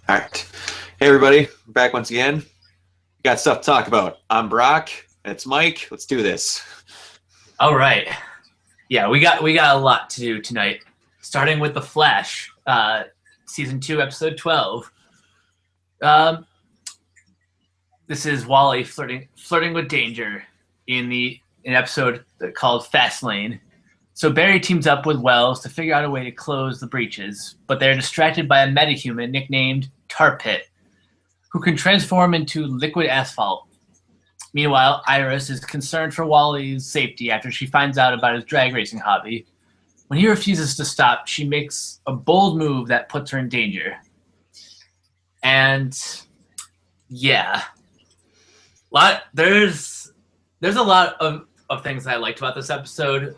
All right. Hey, everybody. We're back once again. Got stuff to talk about. I'm Brock. It's Mike. Let's do this. All right. Yeah, we got a lot to do tonight. Starting with The Flash, season 2, episode 12. This is Wally flirting with danger in an episode called Fast Lane. So Barry teams up with Wells to figure out a way to close the breaches, but they're distracted by a metahuman nicknamed Tar Pit, who can transform into liquid asphalt. Meanwhile, Iris is concerned for Wally's safety after she finds out about his drag racing hobby. When he refuses to stop, she makes a bold move that puts her in danger. And yeah, there's a lot of things that I liked about this episode,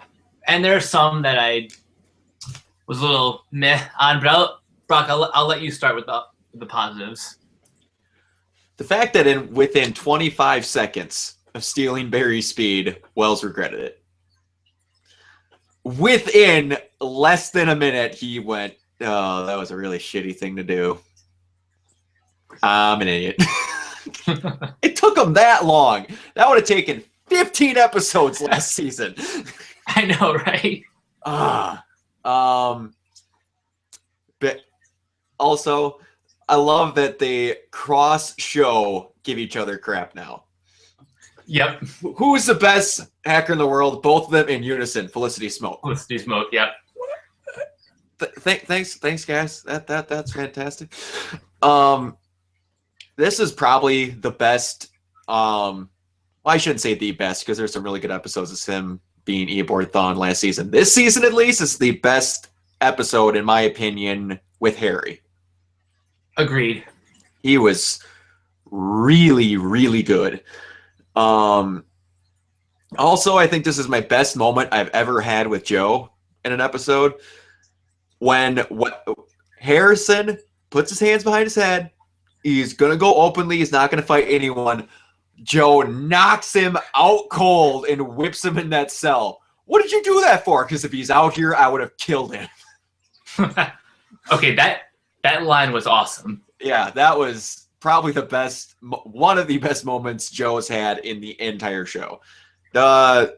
and there are some that I was a little meh on. But Brock, I'll let you start with the positives. The fact that within 25 seconds of stealing Barry's speed, Wells regretted it. Within less than a minute, he went, "Oh, that was a really shitty thing to do. I'm an idiot." It took him that long. That would have taken 15 episodes last season. I know, right? But also, I love that they cross-show give each other crap now. Yep. Who's the best hacker in the world? Both of them in unison. Felicity Smoke. Felicity Smoke. Yep. Thanks, guys. That's fantastic. This is probably the best. Well, I shouldn't say the best because there's some really good episodes of him being Eeyore Thawne last season. This season, at least, is the best episode, in my opinion, with Harry. Agreed. He was really, really good. Also, I think this is my best moment I've ever had with Joe in an episode. When Harrison puts his hands behind his head, he's going to go openly, he's not going to fight anyone. Joe knocks him out cold and whips him in that cell. What did you do that for? Because if he's out here, I would have killed him. Okay, that line was awesome. Yeah, that was probably one of the best moments Joe's had in the entire show. I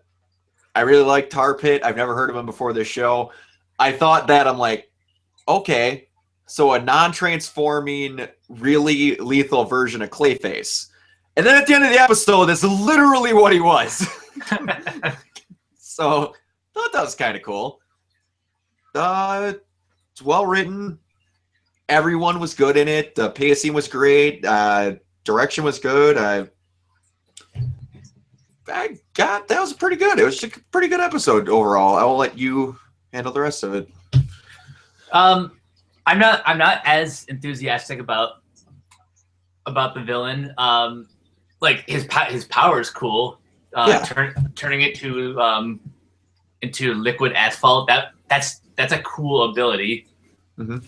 really like Tar Pit. I've never heard of him before this show. I thought that, I'm like, okay, so a non-transforming, really lethal version of Clayface. And then at the end of the episode, that's literally what he was. So I thought that was kind of cool. It's well written. Everyone was good in it. The pacing was great. Direction was good. That was pretty good. It was a pretty good episode overall. I will let you handle the rest of it. I'm not as enthusiastic about the villain. Like his power is cool. Turning it into liquid asphalt. That's a cool ability. Mm-hmm.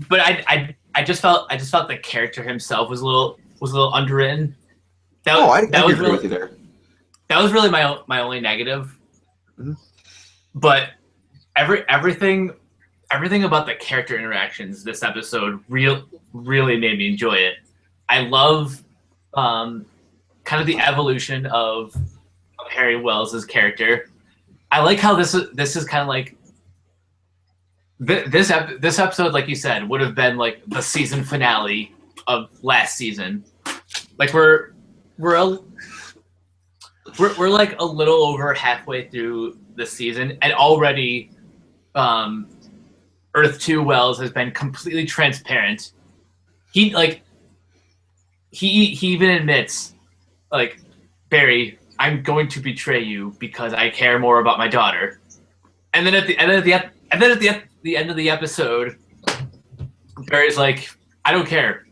But I just felt the character himself was a little underwritten. I agree with you there. That was really my only negative. Mm-hmm. But everything about the character interactions this episode really made me enjoy it. I love kind of the evolution of Harry Wells' character. I like how this is kind of like this episode, like you said, would have been like the season finale of last season. Like we're like a little over halfway through the season, and already Earth 2 Wells has been completely transparent. He even admits, like, Barry, I'm going to betray you because I care more about my daughter. And then at the end of the episode, Barry's like, I don't care.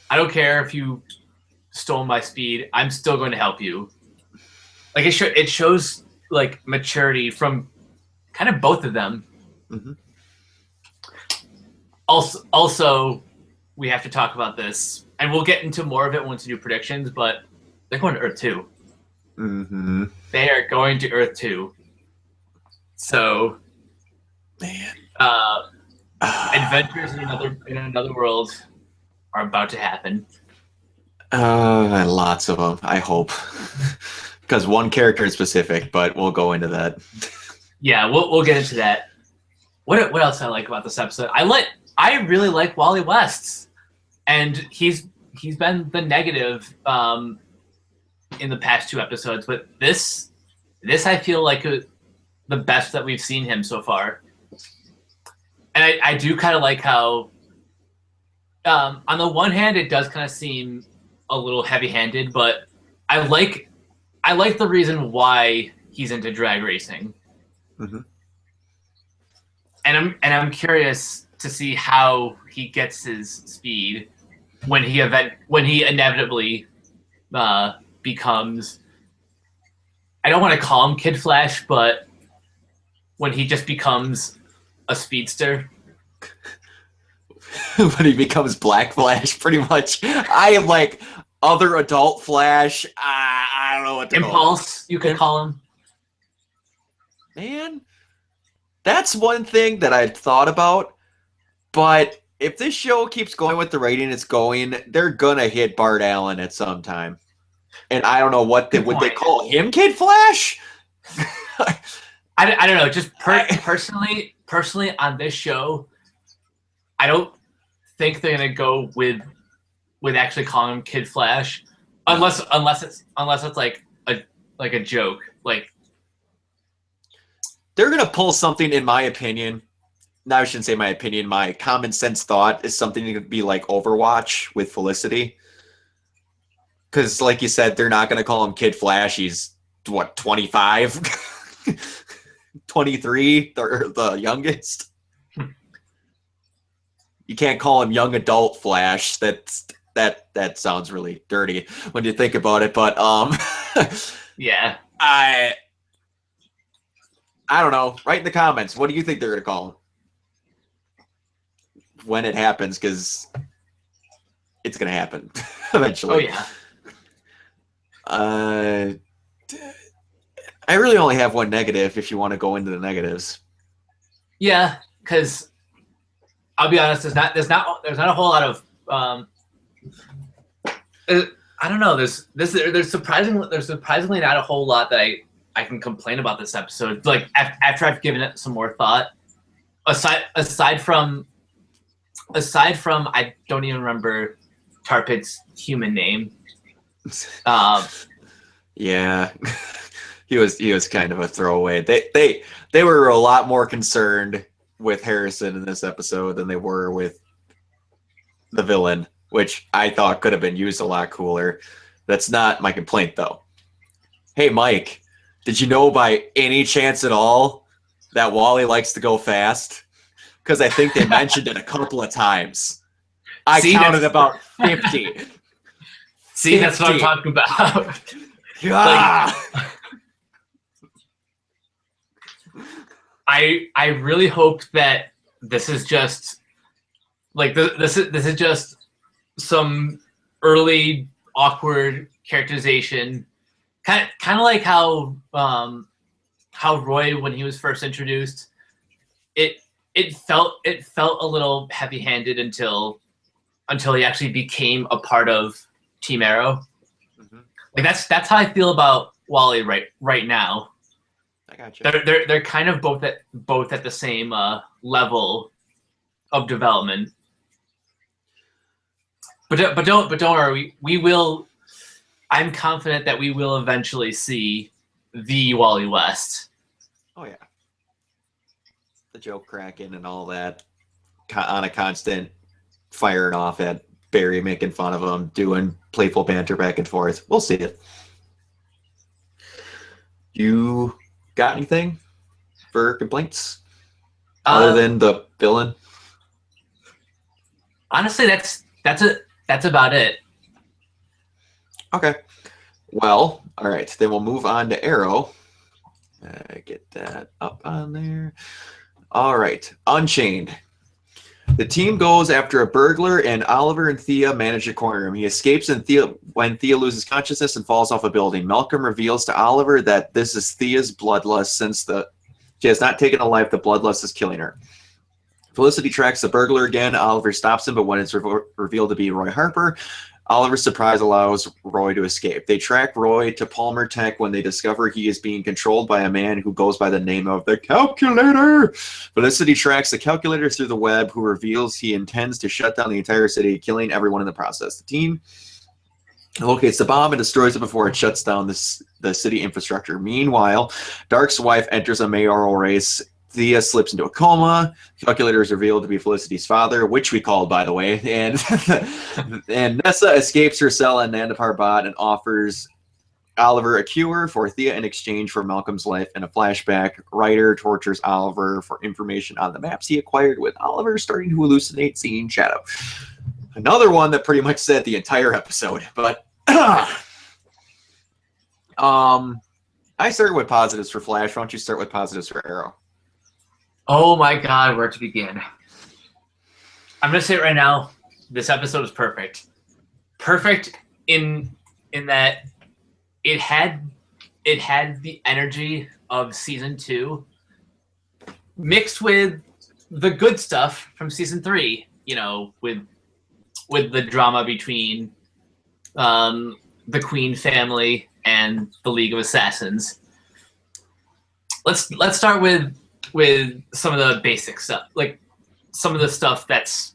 I don't care if you stole my speed. I'm still going to help you. Like it shows like maturity from kind of both of them. Mm-hmm. Also, we have to talk about this, and we'll get into more of it once we do predictions. But they're going to Earth 2. Mm-hmm. They are going to Earth 2. So, man, adventures in another world. are about to happen. Lots of them, I hope. Because one character in specific, but we'll go into that. Yeah, we'll get into that. What else I like about this episode? I really like Wally West, and he's been the negative in the past 2 episodes, but this I feel like the best that we've seen him so far. And I do kind of like how on the one hand it does kind of seem a little heavy-handed, but I like the reason why he's into drag racing. Mm-hmm. And I'm curious to see how he gets his speed when he inevitably becomes, I don't want to call him Kid Flash, but when he just becomes a speedster. When he becomes Black Flash, pretty much. I am like other adult Flash. I don't know what to Impulse, you could call him. Man, that's one thing that I'd thought about. But if this show keeps going with the rating it's going, they're gonna hit Bart Allen at some time. And I don't know what would they call him, Kid Flash? I don't know. Just personally on this show, I don't think they're gonna go with actually calling him Kid Flash, unless it's like a joke. Like they're gonna pull something, in my opinion. Now I shouldn't say my opinion. My common sense thought is something to be like Overwatch with Felicity. Because, like you said, they're not going to call him Kid Flash. He's, what, 25? 23? The youngest? You can't call him young adult Flash. That sounds really dirty when you think about it. But, yeah. I don't know. Write in the comments. What do you think they're going to call him when it happens? Because it's going to happen eventually. Oh, yeah. I really only have one negative if you want to go into the negatives. Yeah, because I'll be honest, there's not a whole lot of I don't know. There's surprisingly not a whole lot that I can complain about this episode. Like after I've given it some more thought, aside from I don't even remember Tar Pit's human name. Yeah, he was kind of a throwaway. They were a lot more concerned with Harrison in this episode than they were with the villain, which I thought could have been used a lot cooler. That's not my complaint, though. Hey, Mike, did you know by any chance at all that Wally likes to go fast? Because I think they mentioned it a couple of times. I counted about 50. See, that's what I'm talking about. Yeah. I really hope that this is just like this is just some early awkward characterization, kind of like how Roy, when he was first introduced, it felt a little heavy-handed until he actually became a part of Team Arrow. Mm-hmm. Like that's how I feel about Wally right now. I got you. They're kind of both at the same level of development. But don't worry, we will. I'm confident that we will eventually see the Wally West. Oh yeah, the joke cracking and all that on a constant firing off at Barry, making fun of him, doing playful banter back and forth. We'll see it. You got anything for complaints other than the villain? Honestly, that's about it. Okay. Well, all right. Then we'll move on to Arrow. Get that up on there. All right. Unchained. The team goes after a burglar, and Oliver and Thea manage to corner him. He escapes when Thea loses consciousness and falls off a building. Malcolm reveals to Oliver that this is Thea's bloodlust. Since she has not taken a life, the bloodlust is killing her. Felicity tracks the burglar again. Oliver stops him, but when it's revealed to be Roy Harper, Oliver's surprise allows Roy to escape. They track Roy to Palmer Tech when they discover he is being controlled by a man who goes by the name of the Calculator. Felicity tracks the Calculator through the web, who reveals he intends to shut down the entire city, killing everyone in the process. The team locates the bomb and destroys it before it shuts down the city infrastructure. Meanwhile, Dark's wife enters a mayoral race. Thea slips into a coma. Calculator is revealed to be Felicity's father, which we called, by the way. And and Nessa escapes her cell in Nanda Parbat and offers Oliver a cure for Thea in exchange for Malcolm's life in a flashback. Ryder tortures Oliver for information on the maps he acquired, with Oliver starting to hallucinate seeing Shadow. Another one that pretty much said the entire episode. But I start with positives for Flash. Why don't you start with positives for Arrow? Oh my God, where to begin? I'm gonna say it right now. This episode is perfect. Perfect in that it had the energy of season 2, mixed with the good stuff from season 3. You know, with the drama between the Queen family and the League of Assassins. Let's start with some of the basic stuff, like some of the stuff that's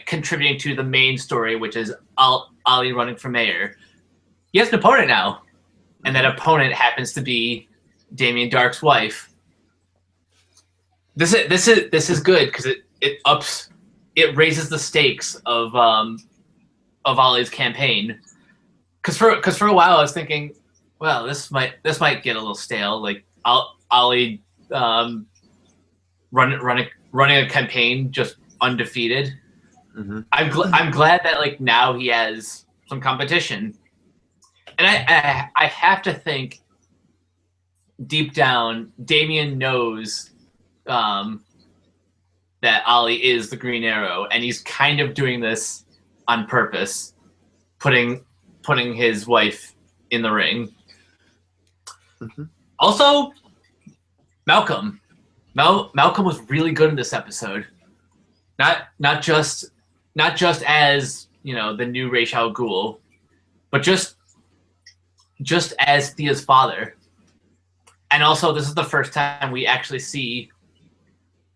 contributing to the main story, which is Ollie running for mayor. He has an opponent now, and that opponent happens to be Damien Dark's wife. This is good because it raises the stakes of Ollie's campaign. Because for a while I was thinking, well, this might get a little stale. Like Ollie running a campaign just undefeated. Mm-hmm. I'm glad that like now he has some competition, and I have to think deep down Damien knows that Ollie is the Green Arrow, and he's kind of doing this on purpose, putting his wife in the ring. Mm-hmm. Also, Malcolm was really good in this episode. Not just as, you know, the new Ra's al Ghul, but just as Thea's father. And also, this is the first time we actually see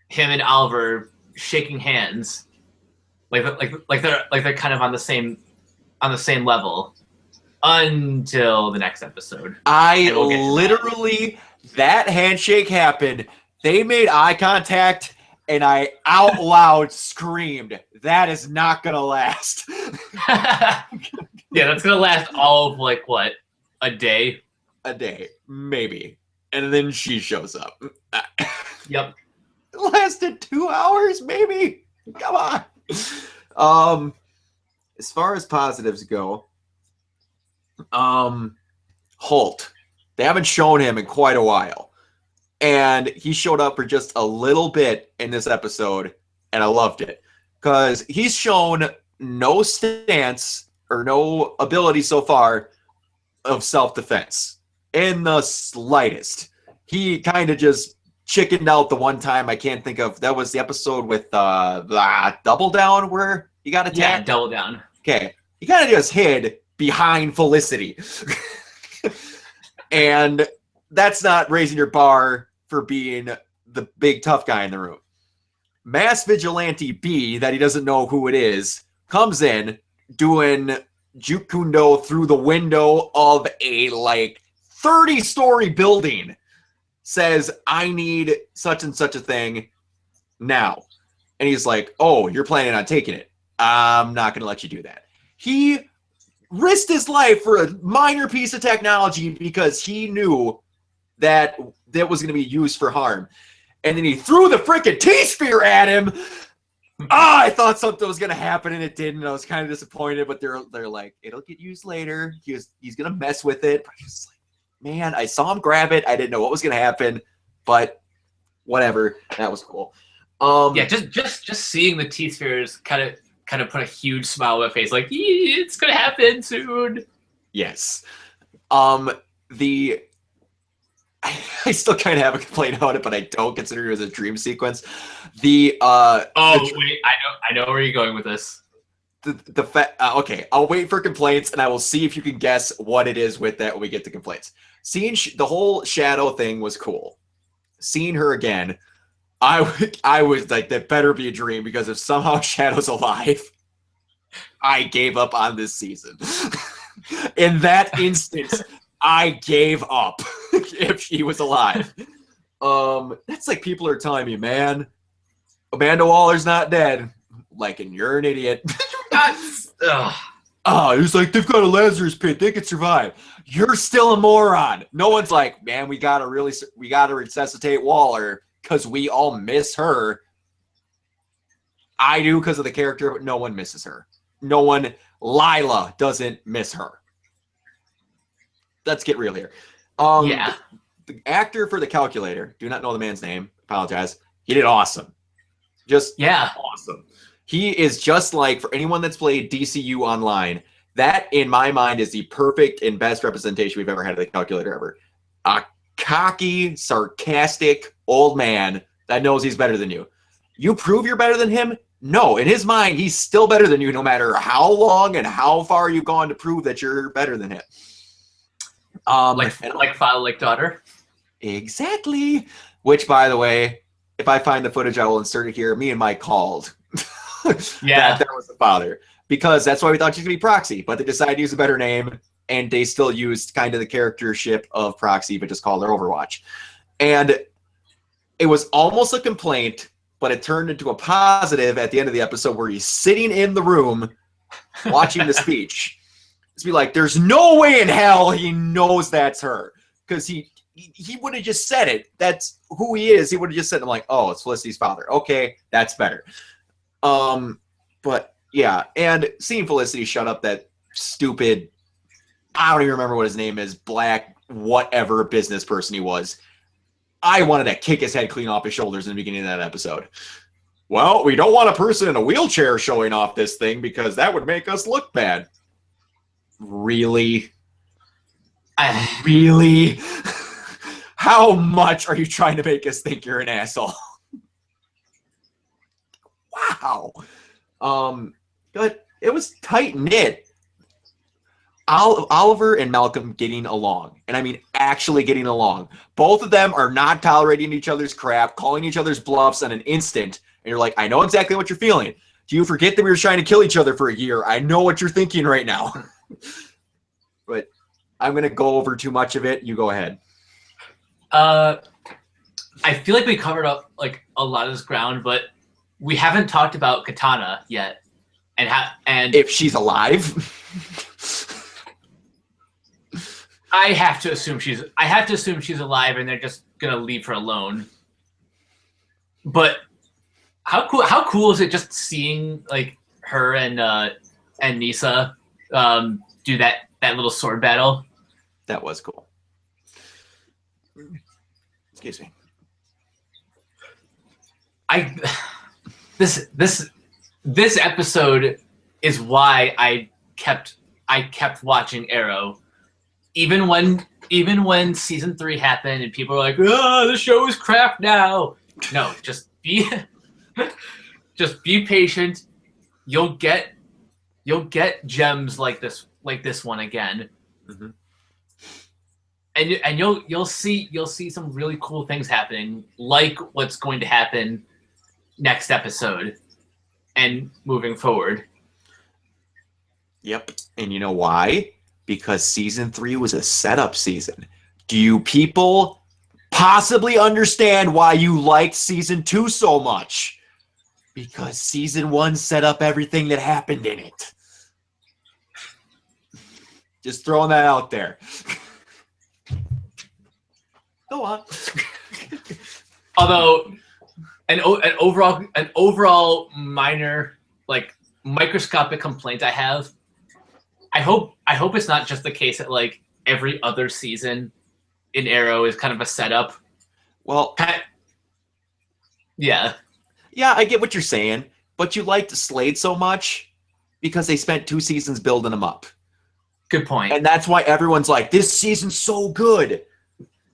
him and Oliver shaking hands, like they're kind of on the same level until the next episode. That handshake happened. They made eye contact, and I out loud screamed, "That is not gonna last." Yeah, that's gonna last all of like what, a day? A day, maybe. And then she shows up. Yep. It lasted 2 hours, maybe. Come on. As far as positives go, Holt. They haven't shown him in quite a while. And he showed up for just a little bit in this episode, and I loved it. Because he's shown no stance or no ability so far of self-defense in the slightest. He kind of just chickened out the one time I can't think of. That was the episode with Double Down where he got attacked. Yeah, Double Down. Okay. He kind of just hid behind Felicity. And that's not raising your bar for being the big tough guy in the room. Mass Vigilante B, that he doesn't know who it is, comes in doing Juke Kundo through the window of a like 30-story building. Says, I need such and such a thing now. And he's like, oh, you're planning on taking it. I'm not going to let you do that. He risked his life for a minor piece of technology because he knew that was going to be used for harm. And then he threw the freaking T-Sphere at him. I thought something was going to happen and it didn't. I was kind of disappointed, but they're like, it'll get used later. He's going to mess with it. But he's like, man, I saw him grab it. I didn't know what was going to happen, but whatever. That was cool. Yeah, just seeing the T-Spheres kind of put a huge smile on my face. Like, it's going to happen soon. Yes. The I still kind of have a complaint about it, but I don't consider it as a dream sequence. Wait, I know where you're going with this. Okay, I'll wait for complaints, and I will see if you can guess what it is with that when we get to complaints. Seeing the whole shadow thing was cool. Seeing her again, I was like, that better be a dream, because if somehow Shadow's alive, I gave up on this season. In that instance, I gave up if she was alive. That's like people are telling me, man, Amanda Waller's not dead. Like, and you're an idiot. It's like, they've got a Lazarus pit, they could survive. You're still a moron. No one's like, man, we gotta resuscitate Waller because we all miss her. I do because of the character, but no one misses her. No one, Lila doesn't miss her. Let's get real here. Yeah. The actor for the calculator, do not know the man's name, apologize. He did awesome. Just awesome. He is just like, for anyone that's played DCU online, that in my mind is the perfect and best representation we've ever had of the calculator ever. A cocky, sarcastic old man that knows he's better than you. You prove you're better than him? No, in his mind, he's still better than you no matter how long and how far you've gone to prove that you're better than him. Like father, like daughter. Exactly. Which, by the way, if I find the footage, I will insert it here. Me and Mike called. that was the father, because that's why we thought she's gonna be Proxy, but they decided to use a better name, and they still used kind of the charactership of Proxy, but just called her Overwatch. And it was almost a complaint, but it turned into a positive at the end of the episode where he's sitting in the room watching the speech. It's be like, there's no way in hell he knows that's her, because he would have just said it. That's who he is. He would have just said, I'm like, oh, it's Felicity's father. Okay, that's better. But yeah, and seeing Felicity shut up that stupid, I don't even remember what his name is, black whatever business person he was. I wanted to kick his head clean off his shoulders in the beginning of that episode. Well, we don't want a person in a wheelchair showing off this thing because that would make us look bad. Really? Really? How much are you trying to make us think you're an asshole? Wow. But it was tight-knit. Oliver and Malcolm getting along, and I mean actually getting along. Both of them are not tolerating each other's crap, calling each other's bluffs in an instant, and you're like, I know exactly what you're feeling. Do you forget that we were trying to kill each other for a year? I know what you're thinking right now. But I'm going to go over too much of it. You go ahead. I feel like we covered up like a lot of this ground, but we haven't talked about Katana yet, and if she's alive. I have to assume she's alive, and they're just gonna leave her alone. But how cool is it just seeing like her and Nisa do that little sword battle? That was cool. Excuse me. This episode is why I kept watching Arrow, even when season 3 happened and people were like, "Oh, the show is crap now." No, just be patient. You'll get gems like this one again. Mm-hmm. And you'll see some really cool things happening, like what's going to happen next episode and moving forward. Yep. And you know why? Because season 3 was a setup season. Do you people possibly understand why you liked season 2 so much? Because season 1 set up everything that happened in it. Just throwing that out there. Go on. Although an overall minor, like, microscopic complaint I have, I hope it's not just the case that like every other season in Arrow is kind of a setup. Well, yeah, I get what you're saying, but you liked Slade so much because they spent 2 seasons building him up. Good point. And that's why everyone's like, this season's so good.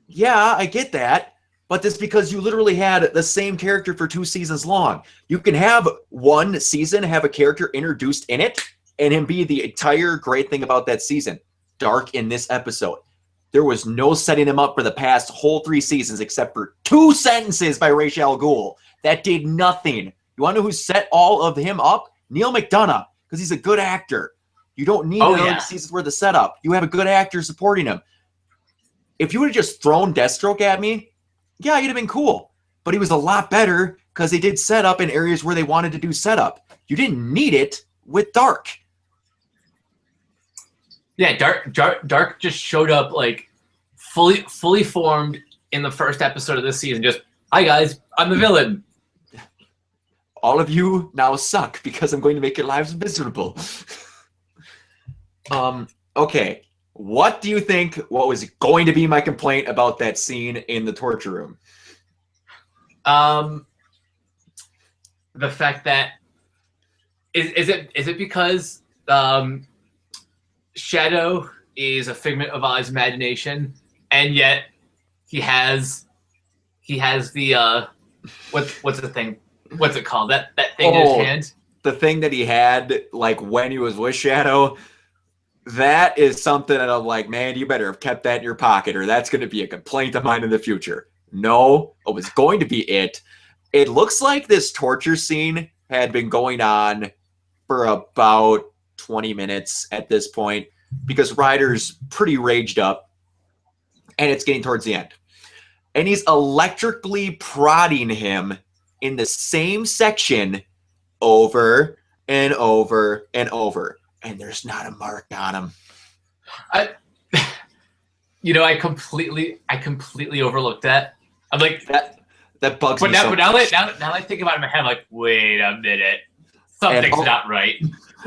Yeah, I get that. But that's because you literally had the same character for 2 seasons long. You can have one season, have a character introduced in it, and him be the entire great thing about that season. Dark in this episode. There was no setting him up for the past whole 3 seasons except for 2 sentences by Ra's al Ghul. That did nothing. You want to know who set all of him up? Neil McDonough, because he's a good actor. You don't need another season's worth of setup. You have a good actor supporting him. If you would have just thrown Deathstroke at me, yeah, he'd have been cool. But he was a lot better because they did setup in areas where they wanted to do setup. You didn't need it with Dark. Yeah, Dark just showed up like fully formed in the first episode of this season. Just, hi guys, I'm the villain. All of you now suck because I'm going to make your lives miserable. Okay. What do you think what was going to be my complaint about that scene in the torture room? The fact that is it because Shadow is a figment of Ollie's imagination, and yet he has the what's the thing? What's it called? That thing in his hand? The thing that he had like when he was with Shadow. That is something that I'm like, man, you better have kept that in your pocket or that's going to be a complaint of mine in the future. No, it was going to be it. It looks like this torture scene had been going on for about 20 minutes at this point because Ryder's pretty raged up and it's getting towards the end. And he's electrically prodding him in the same section over and over and over. And there's not a mark on him. I completely overlooked that. I'm like that bugs me. But now I think about it in my head, I'm like, wait a minute, something's not right.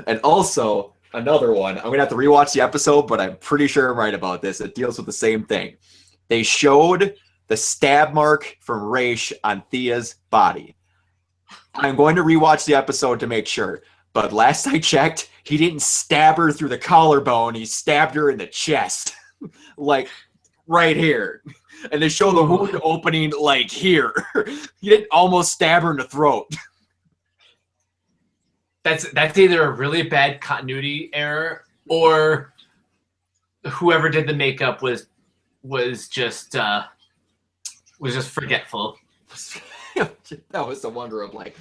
And also another one. I'm gonna have to rewatch the episode, but I'm pretty sure I'm right about this. It deals with the same thing. They showed the stab mark from Ra's on Thea's body. I'm going to rewatch the episode to make sure. But last I checked, he didn't stab her through the collarbone. He stabbed her in the chest, like right here. And they show the wound opening like here. He didn't almost stab her in the throat. That's either a really bad continuity error or whoever did the makeup was just forgetful. That was the wonder of like,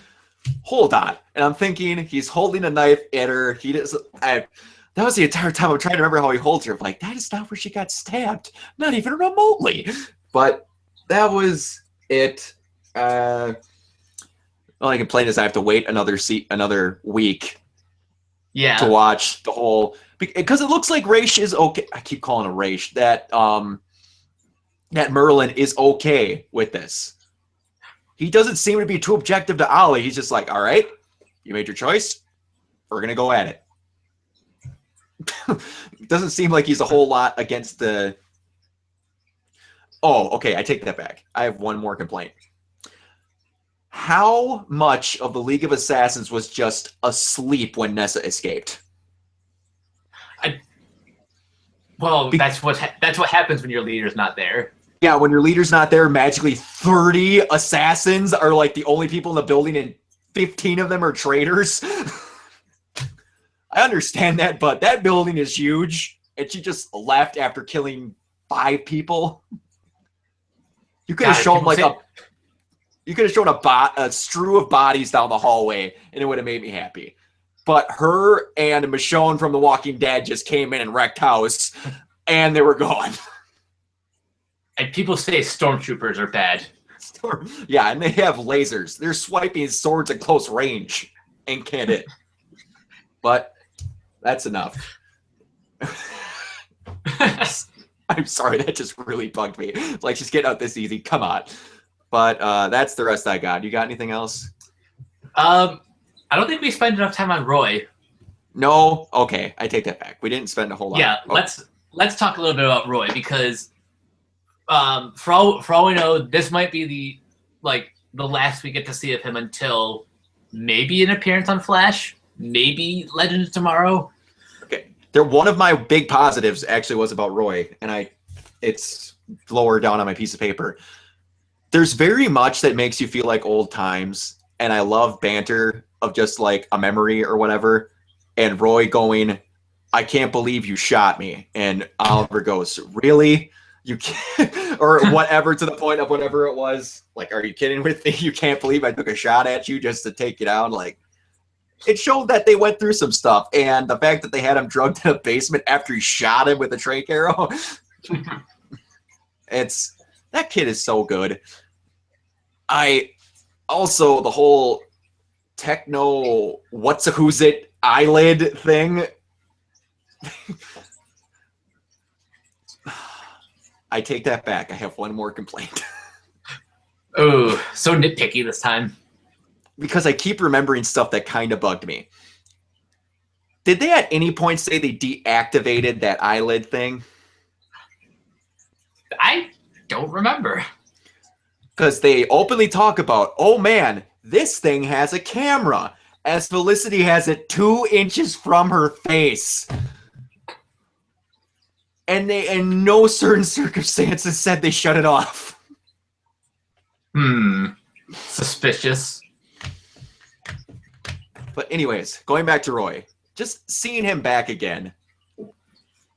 hold on. And I'm thinking he's holding a knife at her. That was the entire time I'm trying to remember how he holds her. I'm like, that is not where she got stabbed. Not even remotely. But that was it. Only complaint is I have to wait another week to watch the whole, because it looks like Ra's is okay. I keep calling her Ra's. That Merlin is okay with this. He doesn't seem to be too objective to Ollie. He's just like, all right, you made your choice. We're going to go at it. It doesn't seem like he's a whole lot against the... Oh, okay, I take that back. I have one more complaint. How much of the League of Assassins was just asleep when Nessa escaped? That's what happens when your leader's not there. Yeah, when your leader's not there, magically 30 assassins are like the only people in the building and 15 of them are traitors. I understand that, but that building is huge and she just left after killing 5 people. You could have shown you could have shown a strew of bodies down the hallway and it would have made me happy. But her and Michonne from The Walking Dead just came in and wrecked house and they were gone. And people say stormtroopers are bad. Yeah, and they have lasers. They're swiping swords at close range and can't hit. But that's enough. I'm sorry, that just really bugged me. Like, she's getting out this easy. Come on. But that's the rest I got. You got anything else? I don't think we spent enough time on Roy. No? Okay, I take that back. We didn't spend a whole lot. Yeah, let's talk a little bit about Roy because for all we know, this might be the last we get to see of him until maybe an appearance on Flash, maybe Legends of Tomorrow. Okay. One of my big positives actually was about Roy, and it's lower down on my piece of paper. There's very much that makes you feel like old times, and I love banter of just like a memory or whatever. And Roy going, I can't believe you shot me. And Oliver goes, really? You can't, or whatever, to the point of whatever it was. Like, are you kidding with me? You can't believe I took a shot at you just to take you down? Like, it showed that they went through some stuff. And the fact that they had him drugged in a basement after he shot him with a trach arrow. That kid is so good. I also, the whole techno, who's it eyelid thing. I take that back. I have one more complaint. Oh, so nitpicky this time. Because I keep remembering stuff that kind of bugged me. Did they at any point say they deactivated that eyelid thing? I don't remember. Because they openly talk about, oh man, this thing has a camera, as Felicity has it 2 inches from her face. And they, in no certain circumstances, said they shut it off. Suspicious. But anyways, going back to Roy, just seeing him back again,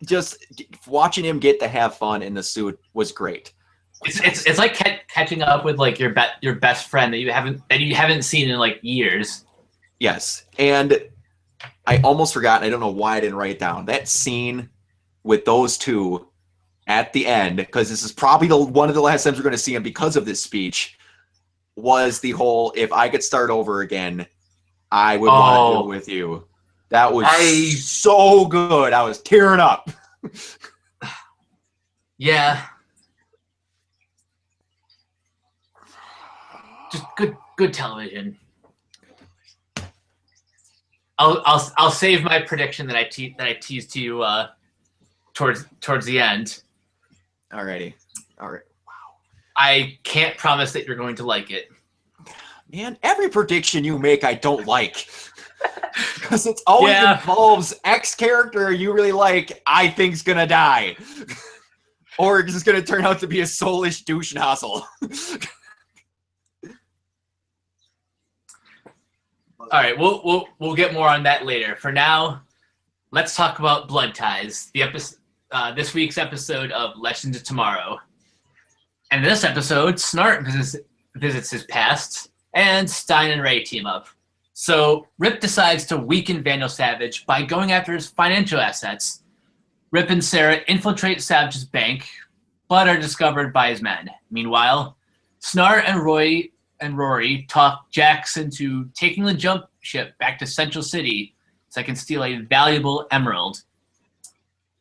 just watching him get to have fun in the suit was great. It's like catching up with like your best friend that you haven't seen in like years. Yes, and I almost forgot. I don't know why I didn't write it down that scene with those two at the end, because this is probably one of the last times we're going to see him because of this speech. Was the whole, if I could start over again, I would want to do it with you. That was so good. I was tearing up. Yeah. Just good television. I'll save my prediction that I teased to you towards the end. Alrighty. All right. Wow. I can't promise that you're going to like it. Man, every prediction you make, I don't like. Because it always involves X character you really like, I think's gonna die. Or it's just gonna turn out to be a soulish douche nozzle. All right, we'll get more on that later. For now, let's talk about Blood Ties, this week's episode of Legends of Tomorrow. And in this episode, Snart visits his past, and Stein and Ray team up. So Rip decides to weaken Vandal Savage by going after his financial assets. Rip and Sarah infiltrate Savage's bank, but are discovered by his men. Meanwhile, Snart and Rory talk Jax into taking the jump ship back to Central City so they can steal a valuable emerald.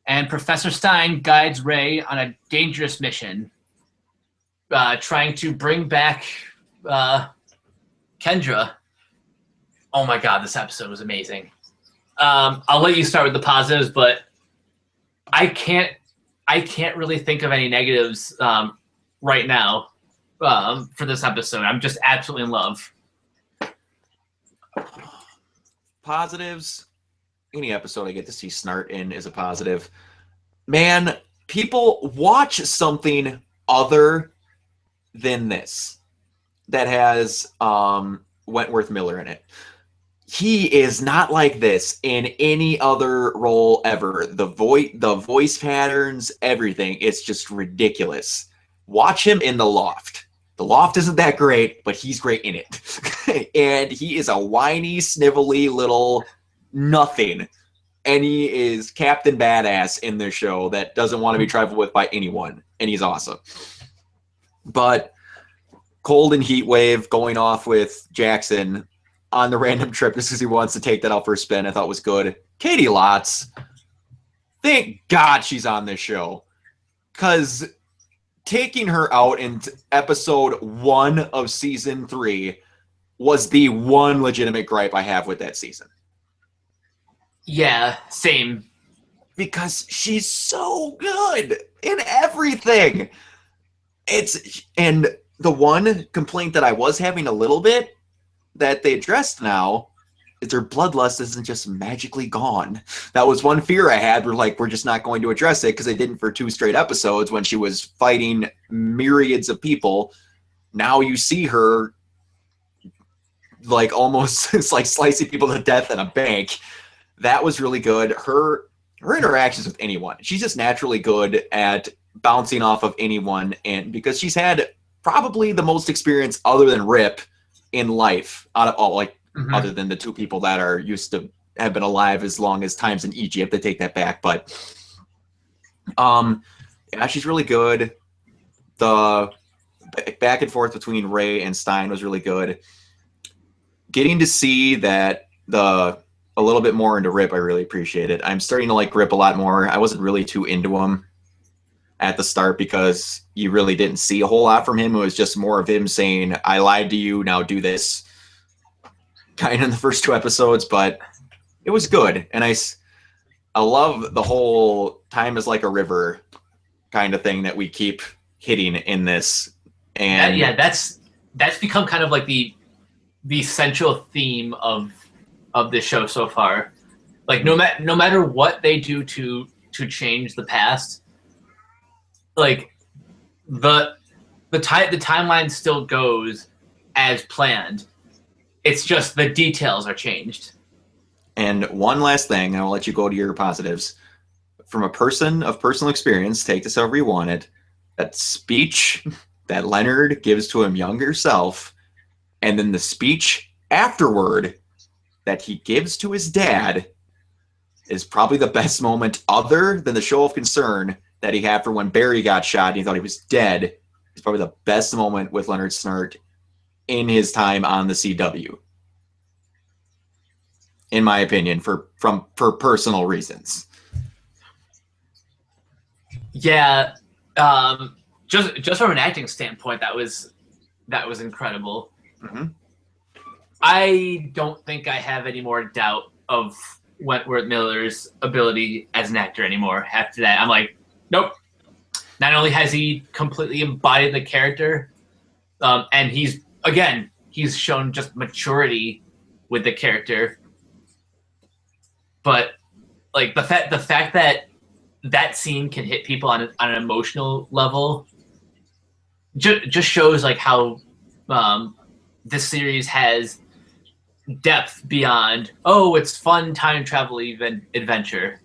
And Professor Stein guides Ray on a dangerous mission, trying to bring back Kendra. Oh my god, this episode was amazing. I'll let you start with the positives, but I can't really think of any negatives right now for this episode. I'm just absolutely in love. Positives. Any episode I get to see Snart in is a positive. Man, people watch something other than this that has Wentworth Miller in it. He is not like this in any other role ever. The voice patterns, everything, it's just ridiculous. Watch him in The Loft. The Loft isn't that great, but he's great in it. And he is a whiny, snivelly little nothing. And he is Captain Badass in this show that doesn't want to be trifled with by anyone. And he's awesome. But Cold and Heatwave going off with Jackson on the random trip just because he wants to take that out for a spin, I thought was good. Katie Lotz, thank God she's on this show. Because taking her out in episode 1 of season 3 was the one legitimate gripe I have with that season. Yeah, same. Because she's so good in everything. And the one complaint that I was having a little bit that they addressed now their bloodlust isn't just magically gone. That was one fear I had. We're just not going to address it because they didn't for 2 straight episodes when she was fighting myriads of people. Now you see her like almost it's like slicing people to death in a bank. That was really good. Her interactions with anyone, she's just naturally good at bouncing off of anyone, and because she's had probably the most experience other than Rip in life out of all, like other than the 2 people that are used to have been alive as long as times in Egypt. They take that back, but yeah, she's really good. The back and forth between Ray and Stein was really good. Getting to see that a little bit more into Rip, I really appreciate it. I'm starting to like Rip a lot more. I wasn't really too into him at the start because you really didn't see a whole lot from him. It was just more of him saying, I lied to you, now do this, kind of in the first 2 episodes, but it was good. And I love the whole time is like a river kind of thing that we keep hitting in this. And that's become kind of like the central theme of this show so far. Like no matter what they do to change the past, like the timeline still goes as planned. It's just the details are changed. And one last thing, I'll let you go to your positives. From a person of personal experience, take this however you want it, that speech that Leonard gives to him younger self, and then the speech afterward that he gives to his dad is probably the best moment other than the show of concern that he had for when Barry got shot and he thought he was dead. It's probably the best moment with Leonard Snart in his time on the CW. In my opinion, for personal reasons. Yeah. Just from an acting standpoint, that was incredible. I don't think I have any more doubt of Wentworth Miller's ability as an actor anymore. After that, I'm like, nope. Not only has he completely embodied the character, and he's shown just maturity with the character, but like the fact that scene can hit people on an emotional level just shows like how this series has depth beyond, oh, it's fun time travel adventure.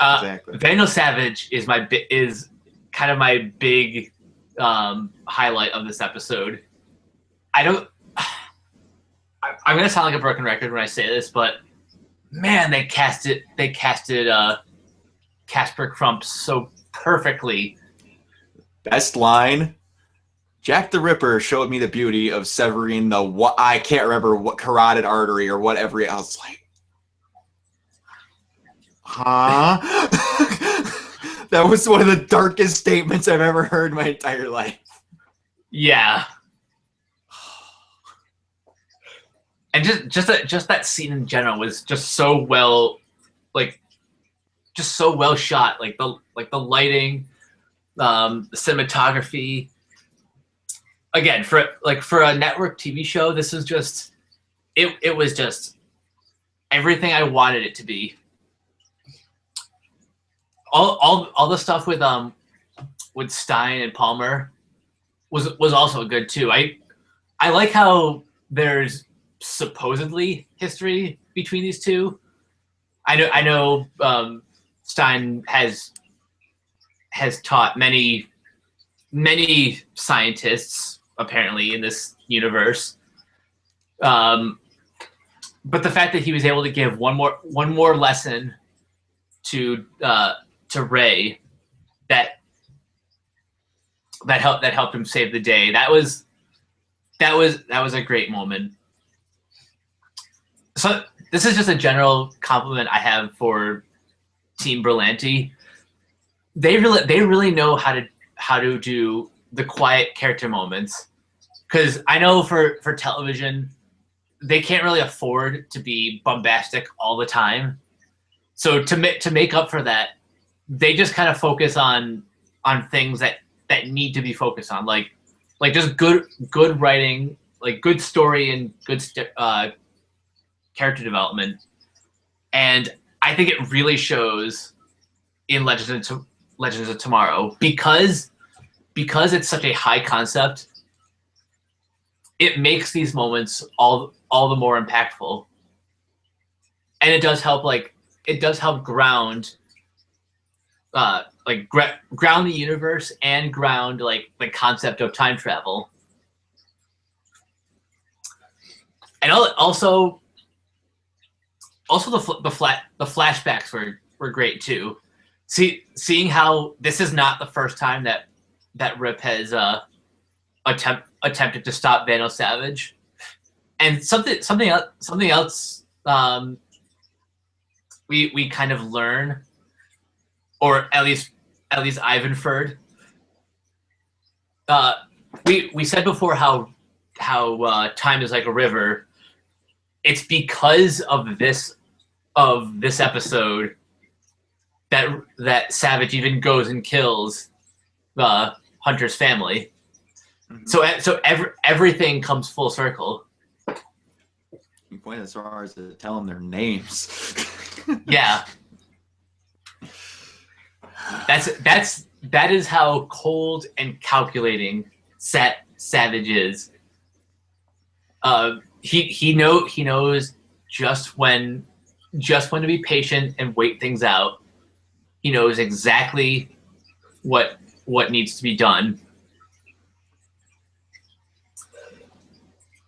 Exactly. Vandal Savage is kind of my big highlight of this episode. I'm gonna sound like a broken record when I say this, but man, they casted Casper Crump so perfectly. Best line, Jack the Ripper showed me the beauty of severing I can't remember what carotid artery or whatever. I was like, huh? That was one of the darkest statements I've ever heard in my entire life. Yeah. And just that scene in general was just so well shot. Like the lighting, the cinematography. Again, for a network TV show, this is just it was just everything I wanted it to be. All the stuff with Stein and Palmer was also good too. I like how there's supposedly history between these two. I know Stein has taught many scientists apparently in this universe, but the fact that he was able to give one more lesson to Ray that helped him save the day, that was a great moment. So this is just a general compliment I have for Team Berlanti. They really know how to do the quiet character moments, because I know for television they can't really afford to be bombastic all the time. So to make up for that, they just kind of focus on things that need to be focused on, like just good writing good story and good character development, and I think it really shows in Legends of Tomorrow because it's such a high concept. It makes these moments all the more impactful, and it does help ground ground the universe and ground the concept of time travel. And also the flashbacks were great too. Seeing how this is not the first time that Rip has attempted to stop Vandal Savage, and something else we kind of learn, or at least I've inferred. We said before how time is like a river. It's because of this episode that Savage even goes and kills Hunter's family. Mm-hmm. So everything comes full circle. You point as far as to tell them their names. Yeah. That is how cold and calculating Savage is. He knows just when to be patient and wait things out. He knows exactly what needs to be done.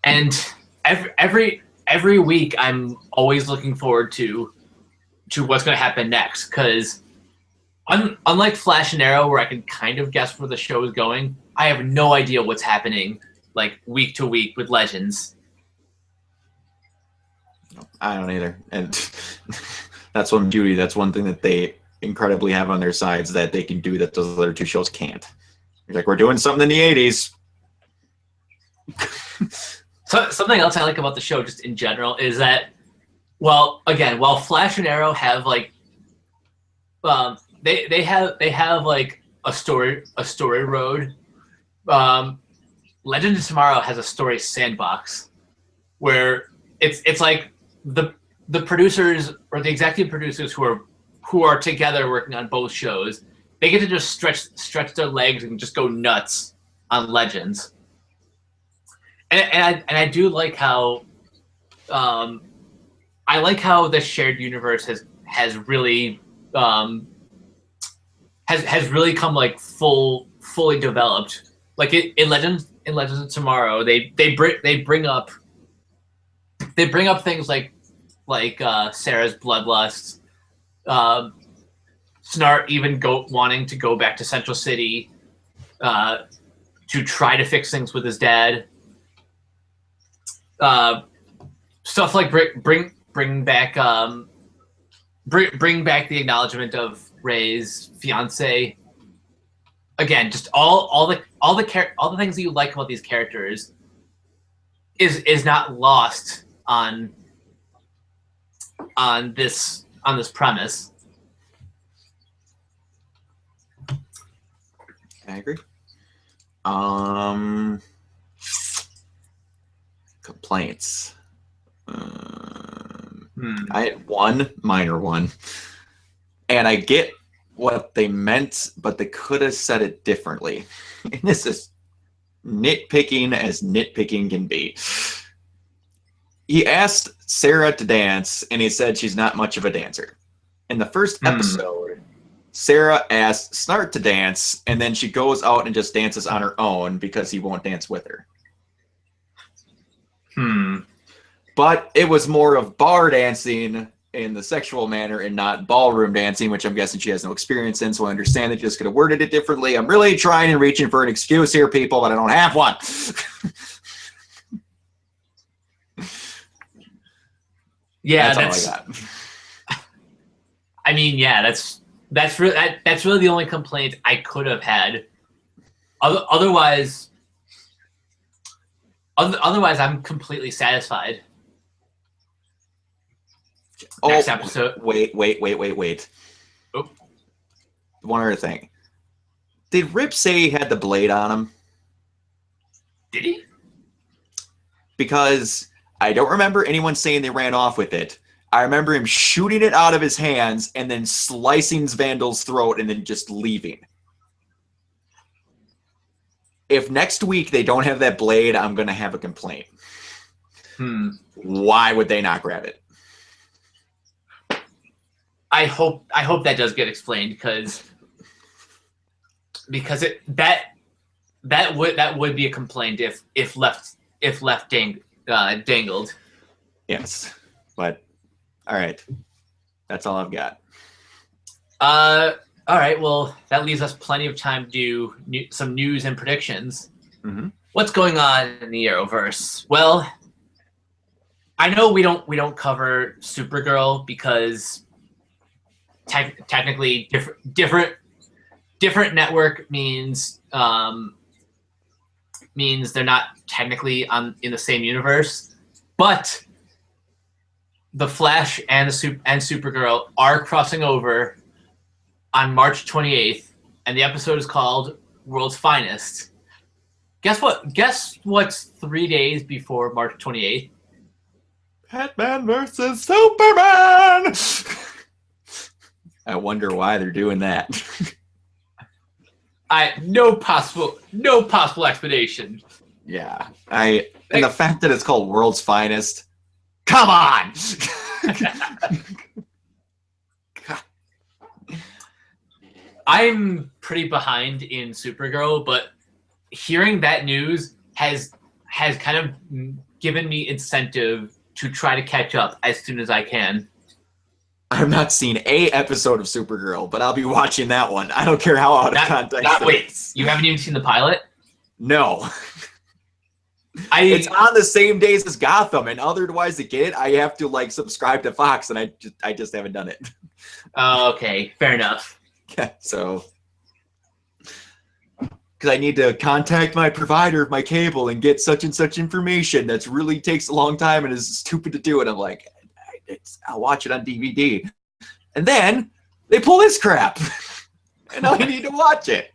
And every week I'm always looking forward to what's going to happen next, because unlike Flash and Arrow, where I can kind of guess where the show is going, I have no idea what's happening week to week with Legends. I don't either. And that's one beauty. That's one thing that they incredibly have on their sides that they can do that those other two shows can't. We're doing something in the 80s. So, something else I like about the show just in general is that, while Flash and Arrow have they have a story road, Legend of Tomorrow has a story sandbox where it's like the producers or the executive producers who are together working on both shows, they get to just stretch their legs and just go nuts on Legends. And I do like how the shared universe has really has really come fully developed. In Legends of Tomorrow, they bring up things like Sarah's bloodlust, Snart even wanting to go back to Central City to try to fix things with his dad. Stuff like bring back the acknowledgement of Ray's fiance. Again, just all the things that you like about these characters is not lost on this premise. I agree. Complaints. I had one minor one, and I get what they meant, but they could have said it differently. And this is nitpicking as nitpicking can be. He asked Sarah to dance, and he said she's not much of a dancer. In the first episode, Sarah asked Snart to dance, and then she goes out and just dances on her own because he won't dance with her. But it was more of bar dancing in the sexual manner and not ballroom dancing, which I'm guessing she has no experience in, so I understand that you just could have worded it differently. I'm really trying and reaching for an excuse here, people, but I don't have one. Yeah, that's all I got. I mean, yeah, that's really the only complaint I could have had. Otherwise, I'm completely satisfied. Next episode. Wait. Oh. One other thing. Did Rip say he had the blade on him? Did he? because I don't remember anyone saying they ran off with it. I remember him shooting it out of his hands and then slicing Vandal's throat and then just leaving. If next week they don't have that blade, I'm going to have a complaint. Why would they not grab it? I hope that does get explained because that would be a complaint if left dangled. Yes, but all right, that's all I've got. All right, well, that leaves us plenty of time to do some news and predictions. Mm-hmm. What's going on in the Arrowverse? Well, I know we don't cover Supergirl because technically different network means they're not technically in the same universe, but the Flash and Supergirl are crossing over on March 28th, and the episode is called World's Finest. Guess what? Guess what's 3 days before March 28th? Batman versus Superman! I wonder why they're doing that. No possible explanation. Yeah. And the fact that it's called World's Finest. Come on! I'm pretty behind in Supergirl, but hearing that news has kind of given me incentive to try to catch up as soon as I can. I've not seen a episode of Supergirl, but I'll be watching that one. I don't care how out of context it is. You haven't even seen the pilot? No. It's on the same days as Gotham, and otherwise to get it, I have to subscribe to Fox, and I just haven't done it. Okay, fair enough. Yeah, so because I need to contact my provider of my cable and get such and such information that really takes a long time and is stupid to do. And I'm like, I'll watch it on DVD. And then they pull this crap. And now I need to watch it.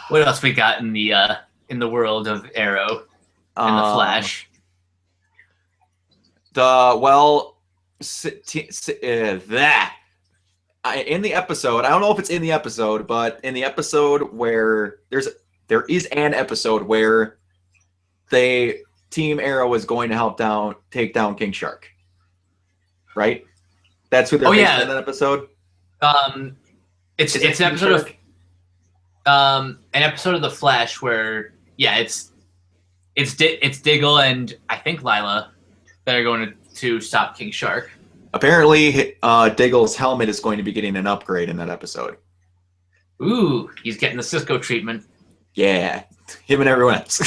What else we got in the world of Arrow and the Flash? In the episode, I don't know if it's in the episode, but in the episode where there is an episode where Team Arrow is going to help take down King Shark, right? That's who they're in that episode. It's an episode of an episode of the Flash where it's Diggle and I think Lila that are going to stop King Shark. Apparently, Diggle's helmet is going to be getting an upgrade in that episode. Ooh, he's getting the Cisco treatment. Yeah, him and everyone else.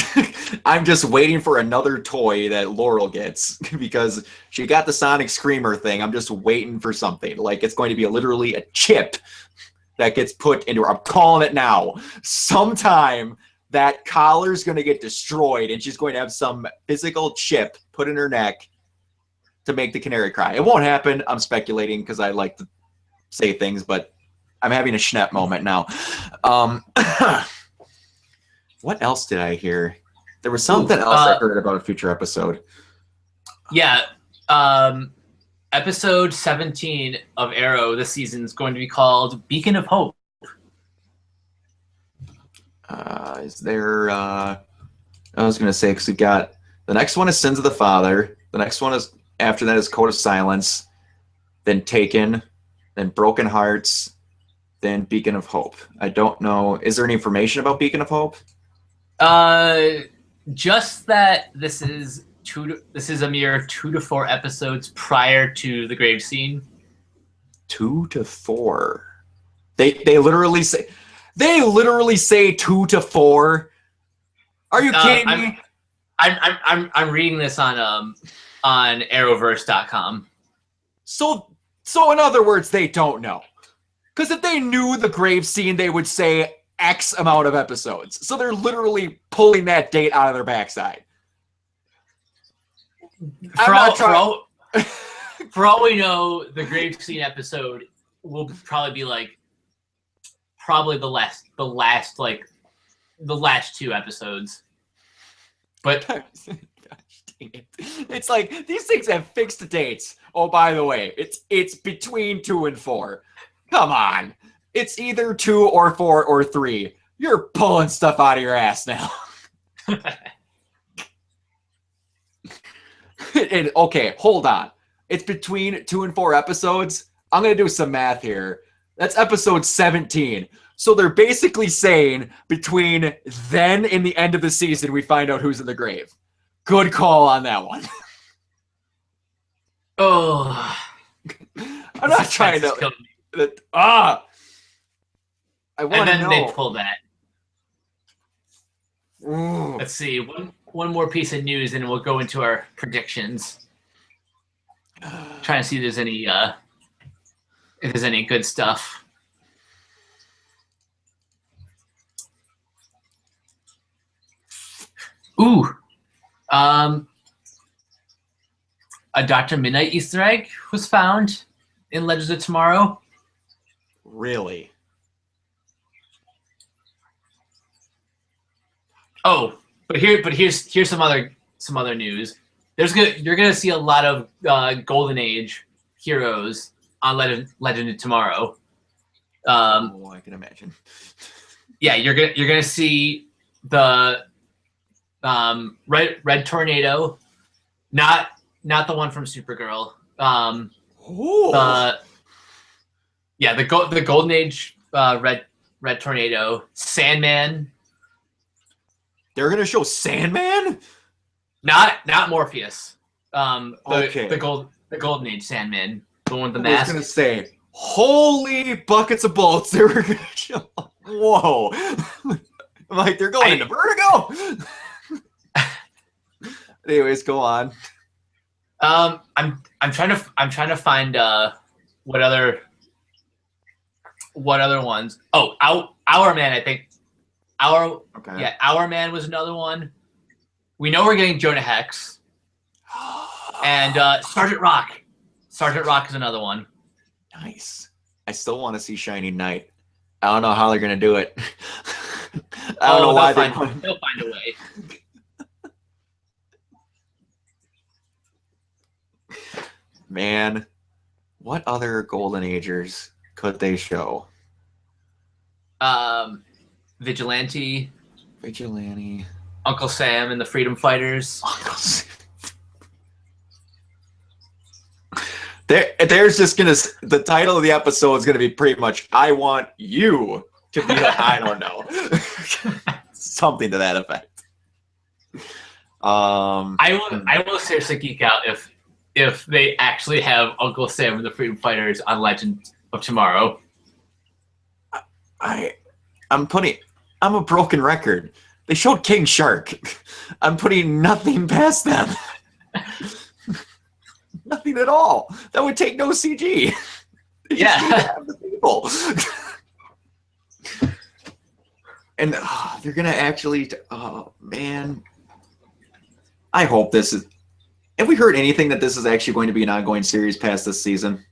I'm just waiting for another toy that Laurel gets because she got the Sonic Screamer thing. I'm just waiting for something. It's going to be literally a chip that gets put into her. I'm calling it now. Sometime that collar's going to get destroyed and she's going to have some physical chip put in her neck to make the canary cry. It won't happen. I'm speculating because I like to say things, but I'm having a Schnepp moment now. What else did I hear? There was something else I heard about a future episode. Yeah. Episode 17 of Arrow this season is going to be called Beacon of Hope. Is there... I was going to say, because we got... The next one is Sins of the Father. The next one is... After that is Code of Silence, then Taken, then Broken Hearts, then Beacon of Hope. I don't know. Is there any information about Beacon of Hope? Just that this is a mere 2 to 4 episodes prior to the grave scene. 2 to 4. They literally say 2 to 4. Are you kidding me? I'm reading this on Arrowverse.com. So in other words, they don't know. Because if they knew the grave scene, they would say X amount of episodes. So they're literally pulling that date out of their backside. For all we know, the grave scene episode will probably be probably the last two episodes. But Gosh, dang it. It's like these things have fixed dates. Oh, by the way, it's between 2 and 4. Come on. It's either 2 or 4 or 3. You're pulling stuff out of your ass now. And, okay, hold on. It's between 2 and 4 episodes. I'm going to do some math here. That's episode 17. So they're basically saying between then and the end of the season, we find out who's in the grave. Good call on that one. Oh. I'm not trying to... I want to know. They pull that. Ooh. Let's see. One more piece of news, and we'll go into our predictions. Trying to see if there's any good stuff. Ooh, a Dr. Midnight Easter egg was found in Legends of Tomorrow. Really? Oh, but here's some other news. You're gonna see a lot of Golden Age heroes on Legend of Tomorrow. I can imagine. Yeah, you're gonna see the Red Tornado, not the one from Supergirl. The Golden Age Red Tornado, Sandman. They're gonna show Sandman? Not Morpheus. Okay. The Golden Age Sandman, the one with the mask. I was gonna say, holy buckets of bolts! They were gonna show. Whoa! I'm like, they're going into Vertigo. Anyways, go on. I'm trying to find what other ones. Oh, Our Man, I think. Our Man was another one. We know we're getting Jonah Hex. And Sergeant Rock. Sergeant Rock is another one. Nice. I still want to see Shining Knight. I don't know how they're gonna do it. I don't know why they'll find a way. Man, what other Golden Agers could they show? Vigilante, Uncle Sam and the Freedom Fighters. Uncle Sam. There's just gonna, the title of the episode is gonna be pretty much, I want you to be I don't know. Something to that effect. I will seriously geek out if they actually have Uncle Sam and the Freedom Fighters on Legend of Tomorrow. I'm a broken record. They showed King Shark. I'm putting nothing past them. Nothing at all. That would take no CG. They just need to have the people. And they're gonna actually. Oh man, I hope this is. Have we heard anything that this is actually going to be an ongoing series past this season?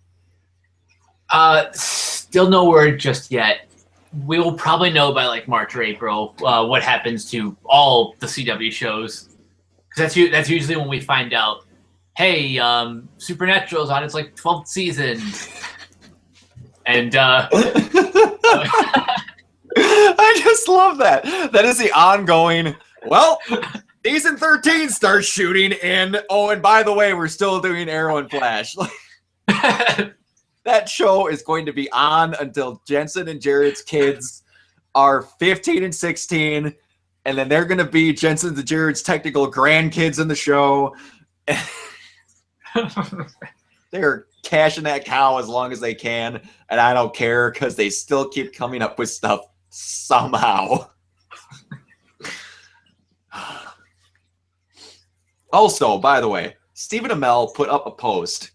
Still no word just yet. We will probably know by like March or April what happens to all the CW shows. Because that's usually when we find out. Hey, Supernatural's on its like 12th season, and I just love that. That is the ongoing. Well, season 13 starts shooting, and and by the way, we're still doing Arrow and Flash. That show is going to be on until Jensen and Jared's kids are 15 and 16, and then they're going to be Jensen's and Jared's technical grandkids in the show. They're cashing that cow as long as they can, and I don't care because they still keep coming up with stuff somehow. Also, by the way, Stephen Amell put up a post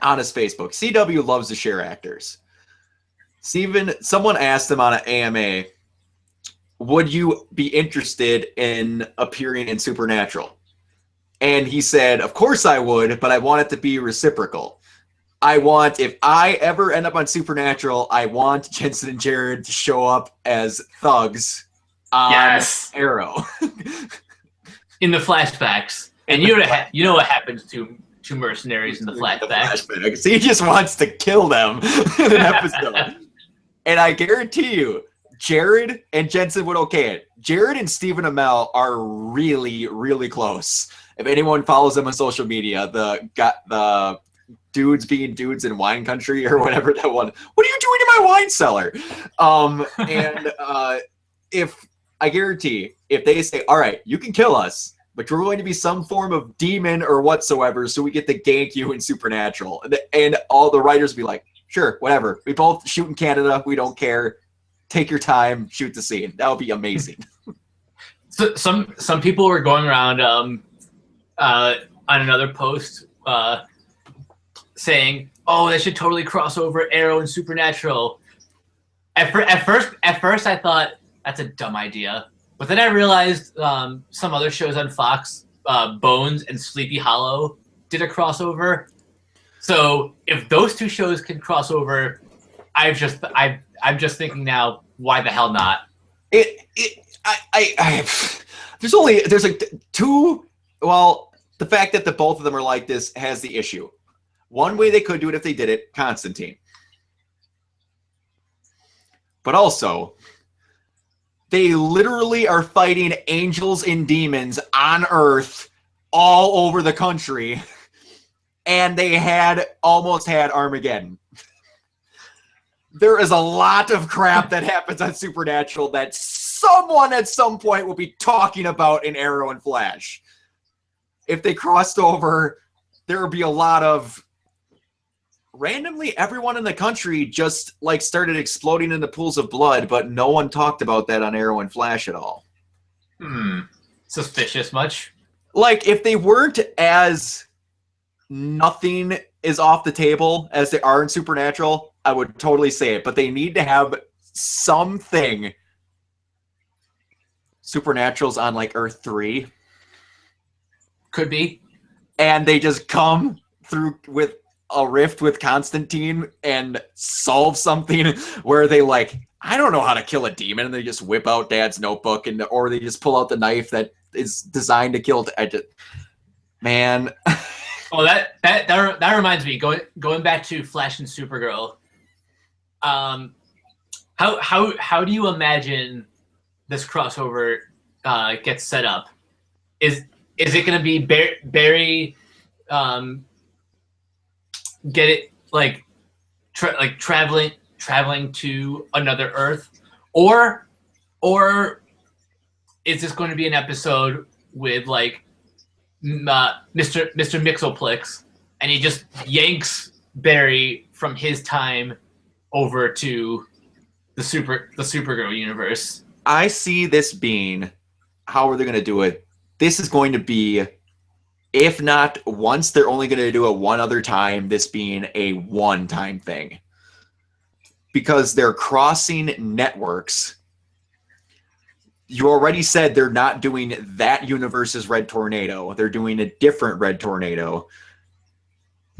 on his Facebook. CW loves to share actors. Someone asked him on an AMA, would you be interested in appearing in Supernatural? And he said, of course I would, but I want it to be reciprocal. if I ever end up on Supernatural, I want Jensen and Jared to show up as thugs on Arrow. In the flashbacks. And you know what happens to mercenaries in the flashbacks. He just wants to kill them in an episode. And I guarantee you, Jared and Jensen would okay it. Jared and Stephen Amell are really, really close. If anyone follows them on social media, the dudes being dudes in wine country or whatever that one. What are you doing in my wine cellar? If I guarantee, if they say, all right, you can kill us, but you're going to be some form of demon or whatsoever, so we get to gank you in Supernatural. And all the writers be like, sure, whatever. We both shoot in Canada. We don't care. Take your time. Shoot the scene. That would be amazing. So some people were going around on another post saying, "Oh, they should totally cross over Arrow and Supernatural." At first, I thought that's a dumb idea, but then I realized some other shows on Fox, Bones and Sleepy Hollow, did a crossover. So if those two shows can cross over, I'm just thinking now, why the hell not? There's like two. Well, the fact that the both of them are like this has the issue. One way they could do it if they did it, Constantine. But also, they literally are fighting angels and demons on Earth all over the country, and they almost had Armageddon. There is a lot of crap that happens on Supernatural that someone at some point will be talking about in Arrow and Flash. If they crossed over, there would be a lot of randomly everyone in the country just like started exploding into pools of blood, but no one talked about that on Arrow and Flash at all. Suspicious much? Like if they weren't as nothing is off the table as they are in Supernatural, I would totally say it, but they need to have something. Supernatural's on like Earth 3. Could be. And they just come through with a rift with Constantine and solve something where they like, I don't know how to kill a demon, and they just whip out Dad's notebook, or they just pull out the knife that is designed to kill. Man. Oh, that reminds me. Going back to Flash and Supergirl. How do you imagine this crossover gets set up? Is it going to be Barry get it traveling to another Earth, or is this going to be an episode with like Mr. Mixoplex, and he just yanks Barry from his time over to the Supergirl universe? I see this being, how are they going to do it? This is going to be, if not once, they're only going to do it one other time, this being a one-time thing. Because they're crossing networks. You already said they're not doing that universe's Red Tornado. They're doing a different Red Tornado.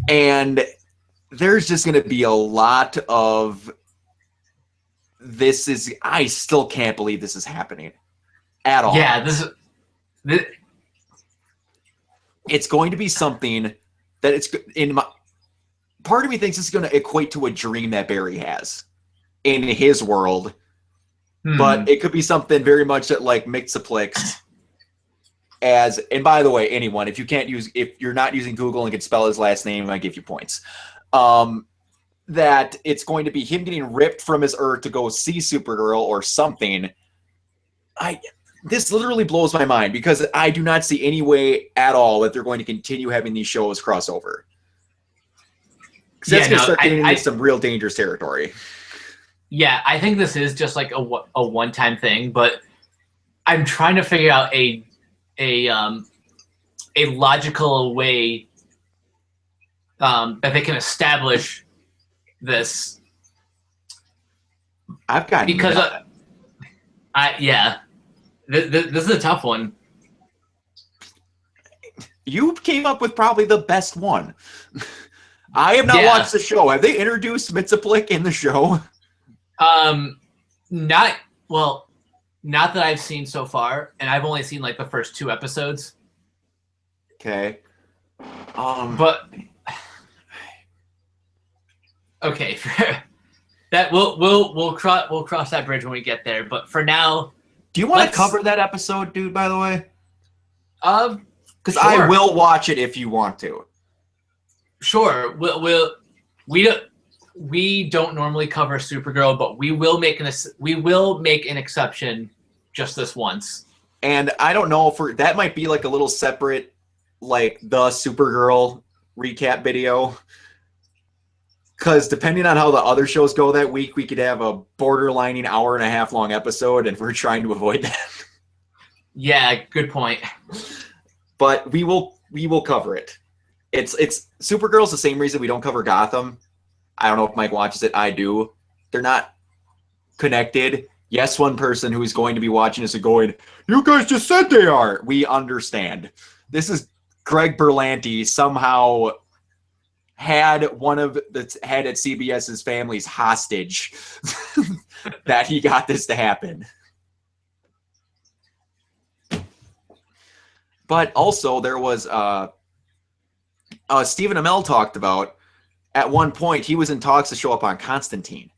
And there's just going to be a lot of I still can't believe this is happening at all. Yeah, it's going to be something that part of me thinks it's going to equate to a dream that Barry has in his world. But it could be something very much that like Mixoplex and by the way, anyone, if you're not using Google and can spell his last name, I give you points. That it's going to be him getting ripped from his Earth to go see Supergirl or something. This literally blows my mind because I do not see any way at all that they're going to continue having these shows crossover. Because that's going to start getting into some real dangerous territory. Yeah, I think this is just like a one-time thing, but I'm trying to figure out a logical way that they can establish this. I've got because this is a tough one. You came up with probably the best one. I have not Yeah. watched the show. Have they introduced Mxyzptlk in the show? Not that I've seen so far, and I've only seen like the first 2 episodes. Okay. But okay, that we'll cross that bridge when we get there. But for now, do you want to cover that episode, dude? By the way, because sure. I will watch it if you want to. Sure, we don't normally cover Supergirl, but we will make an exception just this once. And I don't know if that might be like a little separate, like the Supergirl recap video. Because depending on how the other shows go that week, we could have a borderlining hour-and-a-half long episode, and we're trying to avoid that. Yeah, good point. But we will cover it. It's Supergirl's the same reason we don't cover Gotham. I don't know if Mike watches it. I do. They're not connected. Yes, one person who is going to be watching this is going, you guys just said they are. We understand. This is Greg Berlanti somehow had one of the head at CBS's families hostage that he got this to happen. But also there was Stephen Amell talked about at one point he was in talks to show up on Constantine.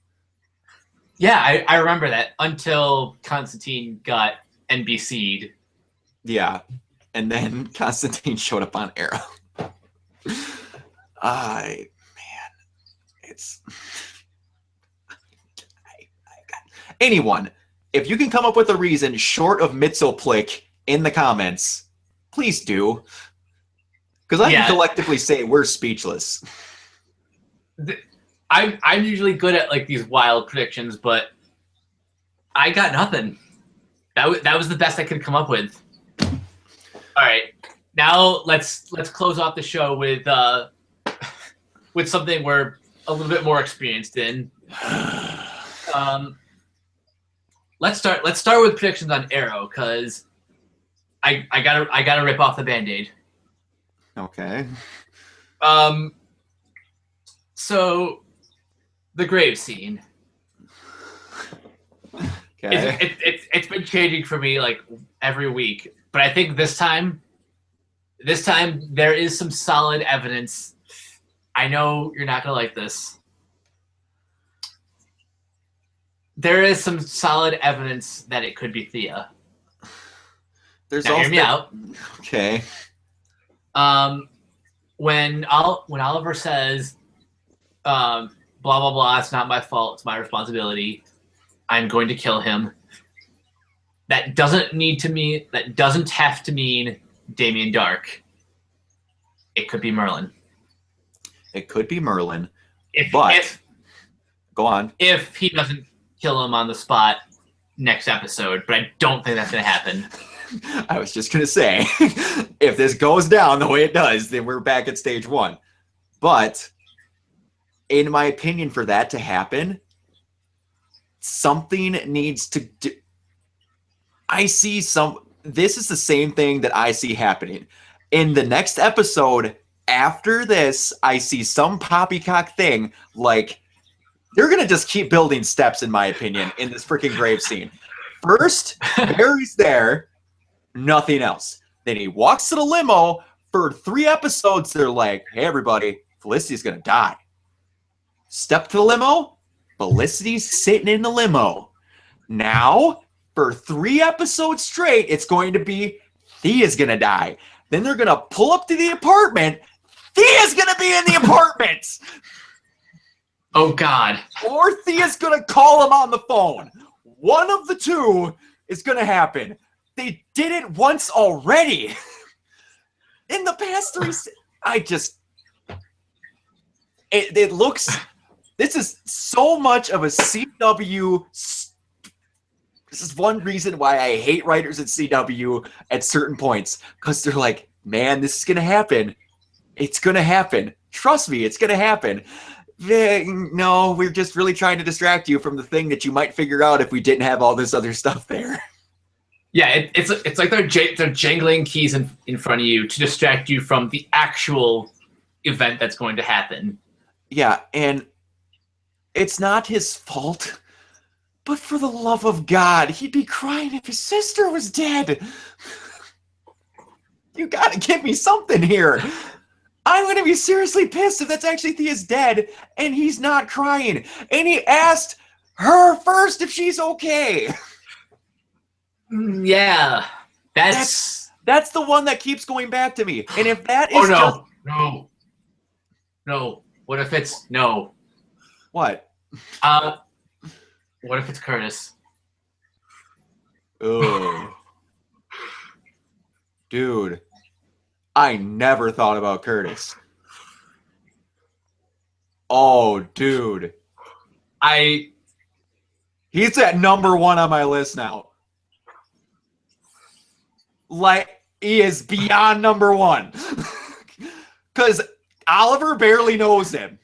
Yeah, I remember that until Constantine got NBC'd. Yeah, and then Constantine showed up on Arrow. It's anyone. If you can come up with a reason short of Mxyzptlk in the comments, please do. Because I can collectively say we're speechless. I'm usually good at like these wild predictions, but I got nothing. That was the best I could come up with. All right, now let's close off the show with something we're a little bit more experienced in. Let's start with predictions on Arrow, because I gotta rip off the Band-Aid. Okay. So the grave scene. Okay. It's been changing for me like every week, but I think this time there is some solid evidence. I know you're not gonna like this. There is some solid evidence that it could be Thea. There's now, also hear me out. Okay. When Oliver says, blah blah blah, it's not my fault, it's my responsibility, I'm going to kill him. That doesn't have to mean Damien Dark. It could be Merlin. It could be Merlin. Go on. If he doesn't kill him on the spot next episode, but I don't think that's going to happen. I was just going to say, if this goes down the way it does, then we're back at stage 1. But in my opinion, for that to happen, something needs to do. This is the same thing that I see happening. In the next episode after this, I see some poppycock thing, like, they're going to just keep building steps, in my opinion, in this freaking grave scene. First, Barry's there, nothing else. Then he walks to the limo. For 3 episodes, they're like, hey, everybody, Felicity's going to die. Step to the limo, Felicity's sitting in the limo. Now, for 3 episodes straight, it's going to be Thea's going to die. Then they're going to pull up to the apartment. Thea's going to be in the apartment. Oh, God. Or Thea's going to call him on the phone. One of the two is going to happen. They did it once already. In the past 3... It looks... This is so much of a CW... This is one reason why I hate writers at CW at certain points. Because they're like, man, this is going to happen. It's going to happen. Trust me, it's going to happen. No, we're just really trying to distract you from the thing that you might figure out if we didn't have all this other stuff there. Yeah, it's like they're jangling keys in front of you to distract you from the actual event that's going to happen. Yeah, and it's not his fault, but for the love of God, he'd be crying if his sister was dead. You gotta give me something here. I'm gonna be seriously pissed if that's actually Thea's dead and he's not crying. And he asked her first if she's okay. Yeah, That's the one that keeps going back to me. And if that Oh is just no. What if it's no? what? What if it's Curtis? Ugh. Dude, I never thought about Curtis. Oh, dude. He's at number 1 on my list now. Like, he is beyond number 1. Because Oliver barely knows him.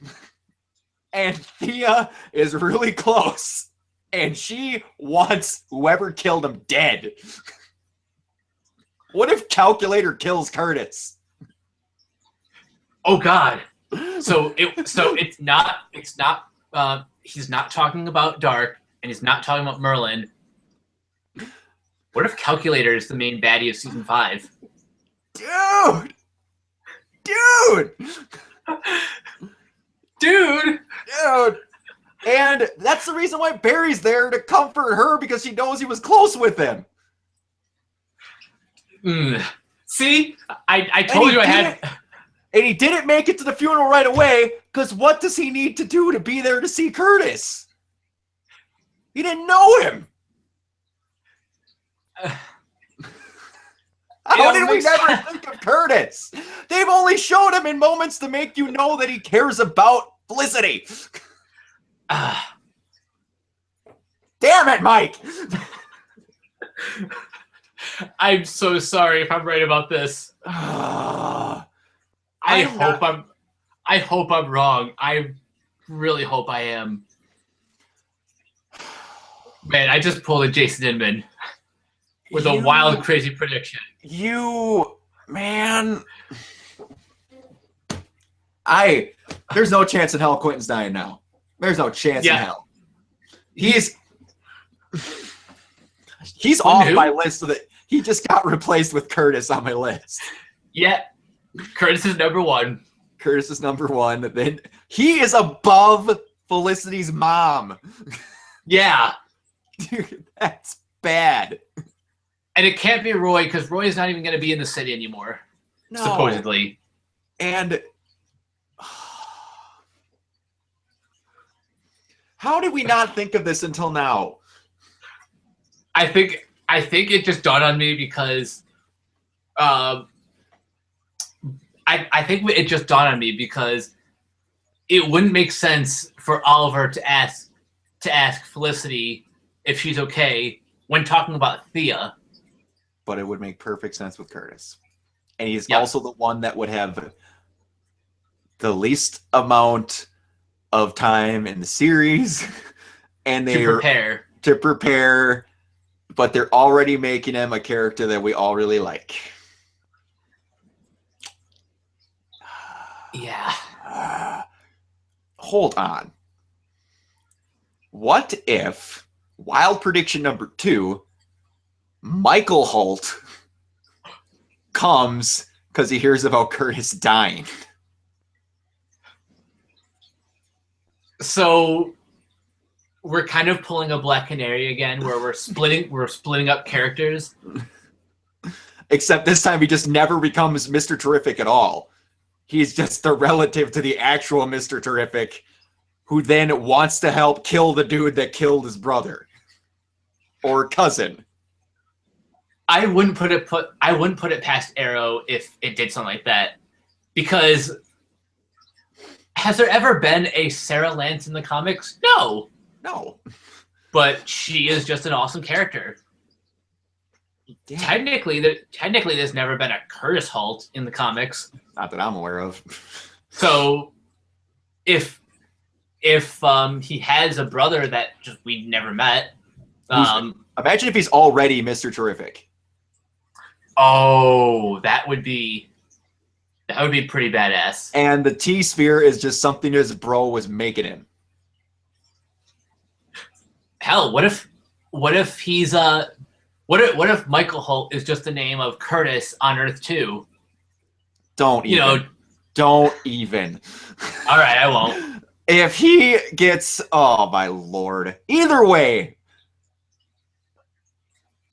And Thea is really close. And she wants whoever killed him dead. What if Calculator kills Curtis? Oh God. So it's not he's not talking about Dark and he's not talking about Merlin. What if Calculator is the main baddie of season 5? Dude! Dude! And that's the reason why Barry's there, to comfort her, because she knows he was close with him. See? I told you I had... And he didn't make it to the funeral right away, because what does he need to do to be there to see Curtis? He didn't know him. How did we never think of Curtis? They've only showed him in moments to make you know that he cares about Felicity. Damn it, Mike. I'm so sorry if I'm right about this. I hope I'm wrong. I really hope I am. Man, I just pulled a Jason Inman with a wild, crazy prediction. There's no chance in hell Quentin's dying now. There's no chance in hell. He's off my list so that he just got replaced with Curtis on my list. Yeah. Curtis is number 1. Curtis is number 1. Then he is above Felicity's mom. Yeah. Dude, that's bad. And it can't be Roy, because Roy is not even going to be in the city anymore. No. Supposedly. And how did we not think of this until now? I think it just dawned on me because I think it just dawned on me because it wouldn't make sense for Oliver to ask Felicity if she's okay when talking about Thea. But it would make perfect sense with Curtis. And he's also the one that would have the least amount of time in the series. And to prepare, but they're already making him a character that we all really like. Yeah. Hold on. What if, wild prediction number 2, Michael Holt comes because he hears about Curtis dying? So we're kind of pulling a Black Canary again, where we're splitting up characters. Except this time he just never becomes Mr. Terrific at all. He's just the relative to the actual Mr. Terrific, who then wants to help kill the dude that killed his brother or cousin. I wouldn't put it past Arrow if it did something like that, because has there ever been a Sarah Lance in the comics? No. But she is just an awesome character. Damn. Technically, there's never been a Curtis Holt in the comics. Not that I'm aware of. So, if he has a brother that just we never met, imagine if he's already Mr. Terrific. Oh, that would be That would be pretty badass. And the T-Sphere is just something his bro was making him. Hell, what if he's what if Michael Holt is just the name of Curtis on Earth 2? Don't even. Don't even. All right, I won't. If he gets, oh my lord. Either way,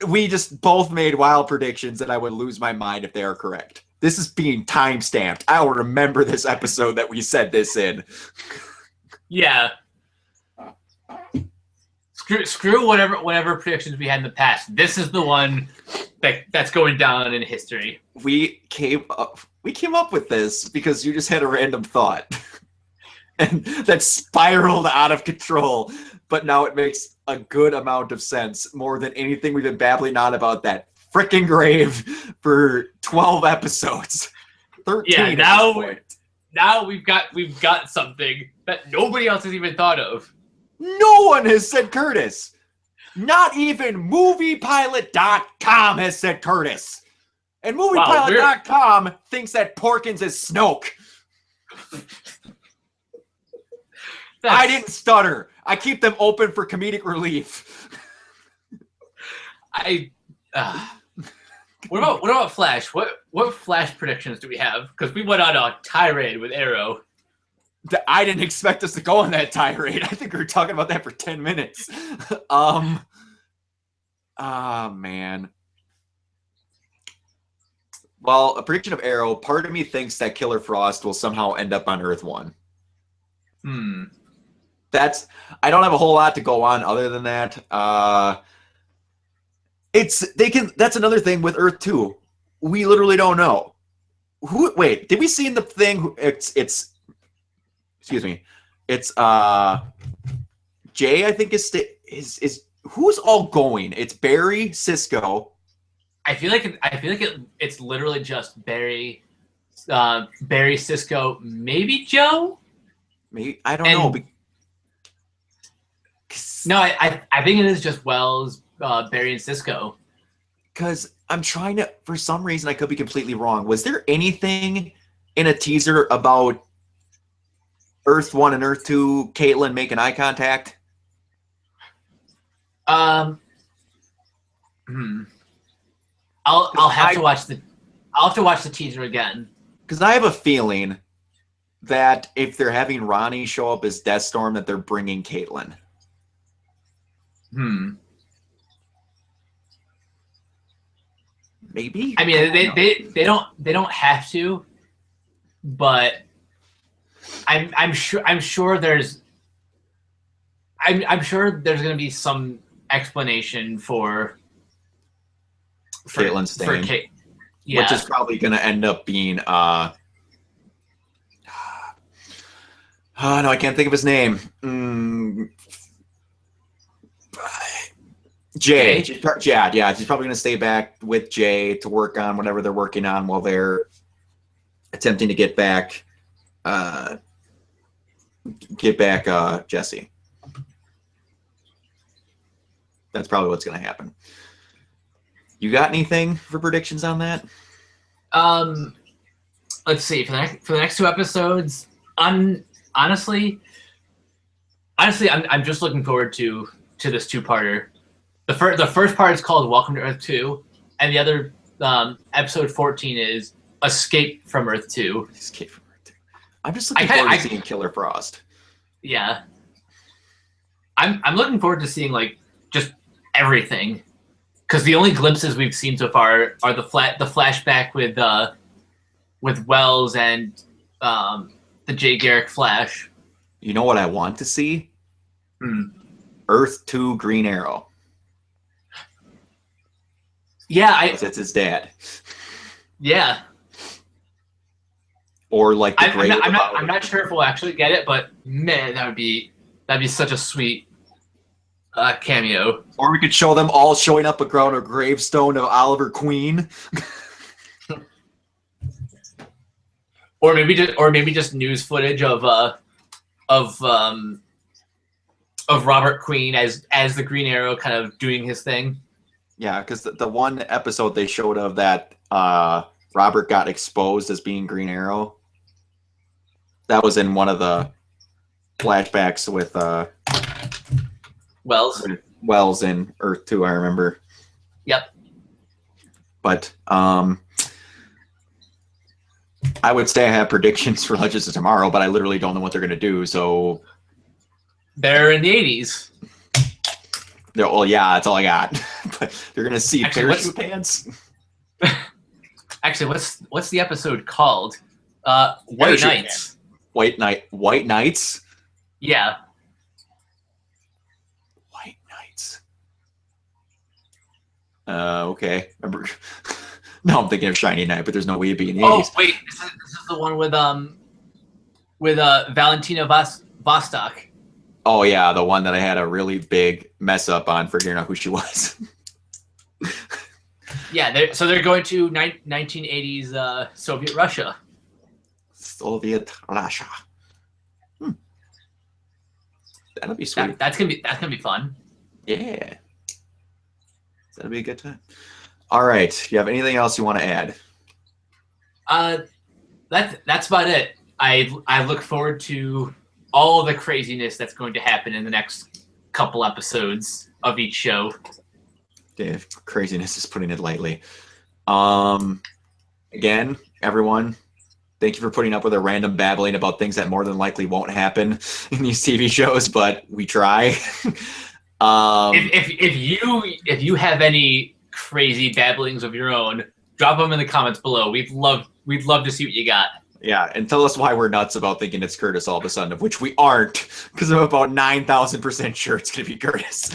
we just both made wild predictions and I would lose my mind if they are correct. This is being time-stamped. I will remember this episode that we said this in. Yeah. Screw whatever predictions we had in the past. This is the one that's going down in history. We came up with this because you just had a random thought. And that spiraled out of control. But now it makes a good amount of sense, more than anything we've been babbling on about that frickin' grave for 12 episodes. 13. Yeah, now we've got something that nobody else has even thought of. No one has said Curtis. Not even MoviePilot.com has said Curtis. And MoviePilot.com thinks that Porkins is Snoke. I didn't stutter. I keep them open for comedic relief. What about Flash? What Flash predictions do we have? Because we went on a tirade with Arrow. I didn't expect us to go on that tirade. I think we were talking about that for 10 minutes. Man. Well, a prediction of Arrow, part of me thinks that Killer Frost will somehow end up on Earth 1. I don't have a whole lot to go on other than that. That's another thing with Earth 2. We literally don't know. Wait, did we see in the thing excuse me. It's Jay, I think is who's all going? It's Barry, Cisco. I feel like it's literally just Barry, Cisco, maybe Joe. Maybe I don't know. No, I think it is just Wells, Barry, and Cisco. Because I'm trying to, for some reason, I could be completely wrong. Was there anything in a teaser about Earth 1 and Earth 2, Caitlin making eye contact? I'll have to watch the teaser again. Because I have a feeling that if they're having Ronnie show up as Deathstorm, that they're bringing Caitlin. Maybe. I mean, they don't have to, but I'm sure there's going to be some explanation for Caitlin staying, yeah. Which is probably going to end up being no, I can't think of his name. Jay. She's probably going to stay back with Jay to work on whatever they're working on while they're attempting to get back Jesse. That's probably what's going to happen. You got anything for predictions on that? Let's see. For the next two episodes, honestly, I'm just looking forward to this two-parter. The first part is called Welcome to Earth 2, and the other episode 14 is Escape from Earth 2. Escape from Earth 2. I'm just looking forward to seeing Killer Frost. Yeah. I'm looking forward to seeing like just everything, because the only glimpses we've seen so far are the flashback with Wells and the Jay Garrick Flash. You know what I want to see? Earth 2 Green Arrow. Yeah, it's his dad. Yeah. Or like the I'm not sure if we'll actually get it, but man, that'd be such a sweet cameo. Or we could show them all showing up around a gravestone of Oliver Queen. Or maybe just news footage of Robert Queen as the Green Arrow kind of doing his thing. Yeah, because the one episode they showed of that Robert got exposed as being Green Arrow. That was in one of the flashbacks with Wells in Earth 2, I remember. Yep. But I would say I have predictions for Legends of Tomorrow, but I literally don't know what they're going to do. So they're in the 80s. Well, yeah, that's all I got. But they're going to see parachute pants. Actually, what's the episode called? White Knights. White Knights? Yeah. White Knights. Okay. No, I'm thinking of Shiny Knight, but there's no way it'd be in the 80s. Oh, wait. This is the one with Valentina Vostok. Oh, yeah, the one that I had a really big mess up on figuring out who she was. Yeah, they're going to 1980s Soviet Russia. Soviet Russia. That'll be sweet. That's gonna be fun. Yeah, that'll be a good time. All right, do you have anything else you want to add? That's about it. I look forward to all the craziness that's going to happen in the next couple episodes of each show. Yeah, craziness is putting it lightly. Again, everyone, thank you for putting up with our random babbling about things that more than likely won't happen in these TV shows, but we try. If you have any crazy babblings of your own, drop them in the comments below. We'd love to see what you got. Yeah, and tell us why we're nuts about thinking it's Curtis all of a sudden, of which we aren't, because I'm about 9,000% sure it's going to be Curtis.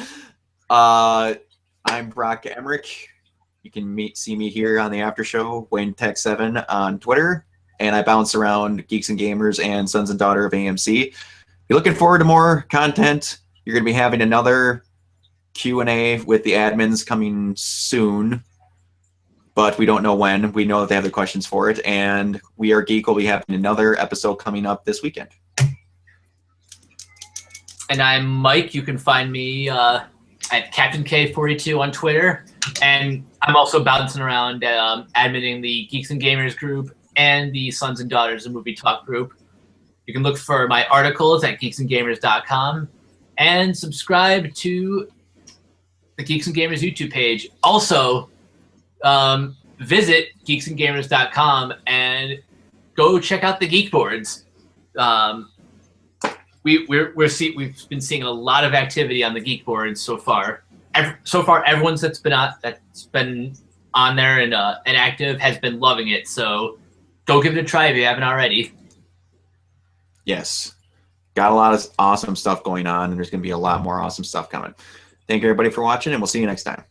I'm Brock Emmerich. You can see me here on the after show, WayneTech7 on Twitter, and I bounce around Geeks and Gamers and Sons and Daughter of AMC. You're looking forward to more content. You're going to be having another Q&A with the admins coming soon, but we don't know when. We know that they have the questions for it, and We Are Geek will be having another episode coming up this weekend. And I'm Mike. You can find me at Captain K42 on Twitter, and I'm also bouncing around admitting the Geeks and Gamers group and the Sons and Daughters of Movie Talk group. You can look for my articles at geeksandgamers.com and subscribe to the Geeks and Gamers YouTube page. Also, visit geeksandgamers.com and go check out the Geek Boards. We've been seeing a lot of activity on the Geek Boards so far. Everyone that's been on there and active has been loving it. So go give it a try if you haven't already. Yes, got a lot of awesome stuff going on, and there's going to be a lot more awesome stuff coming. Thank you, everybody, for watching, and we'll see you next time.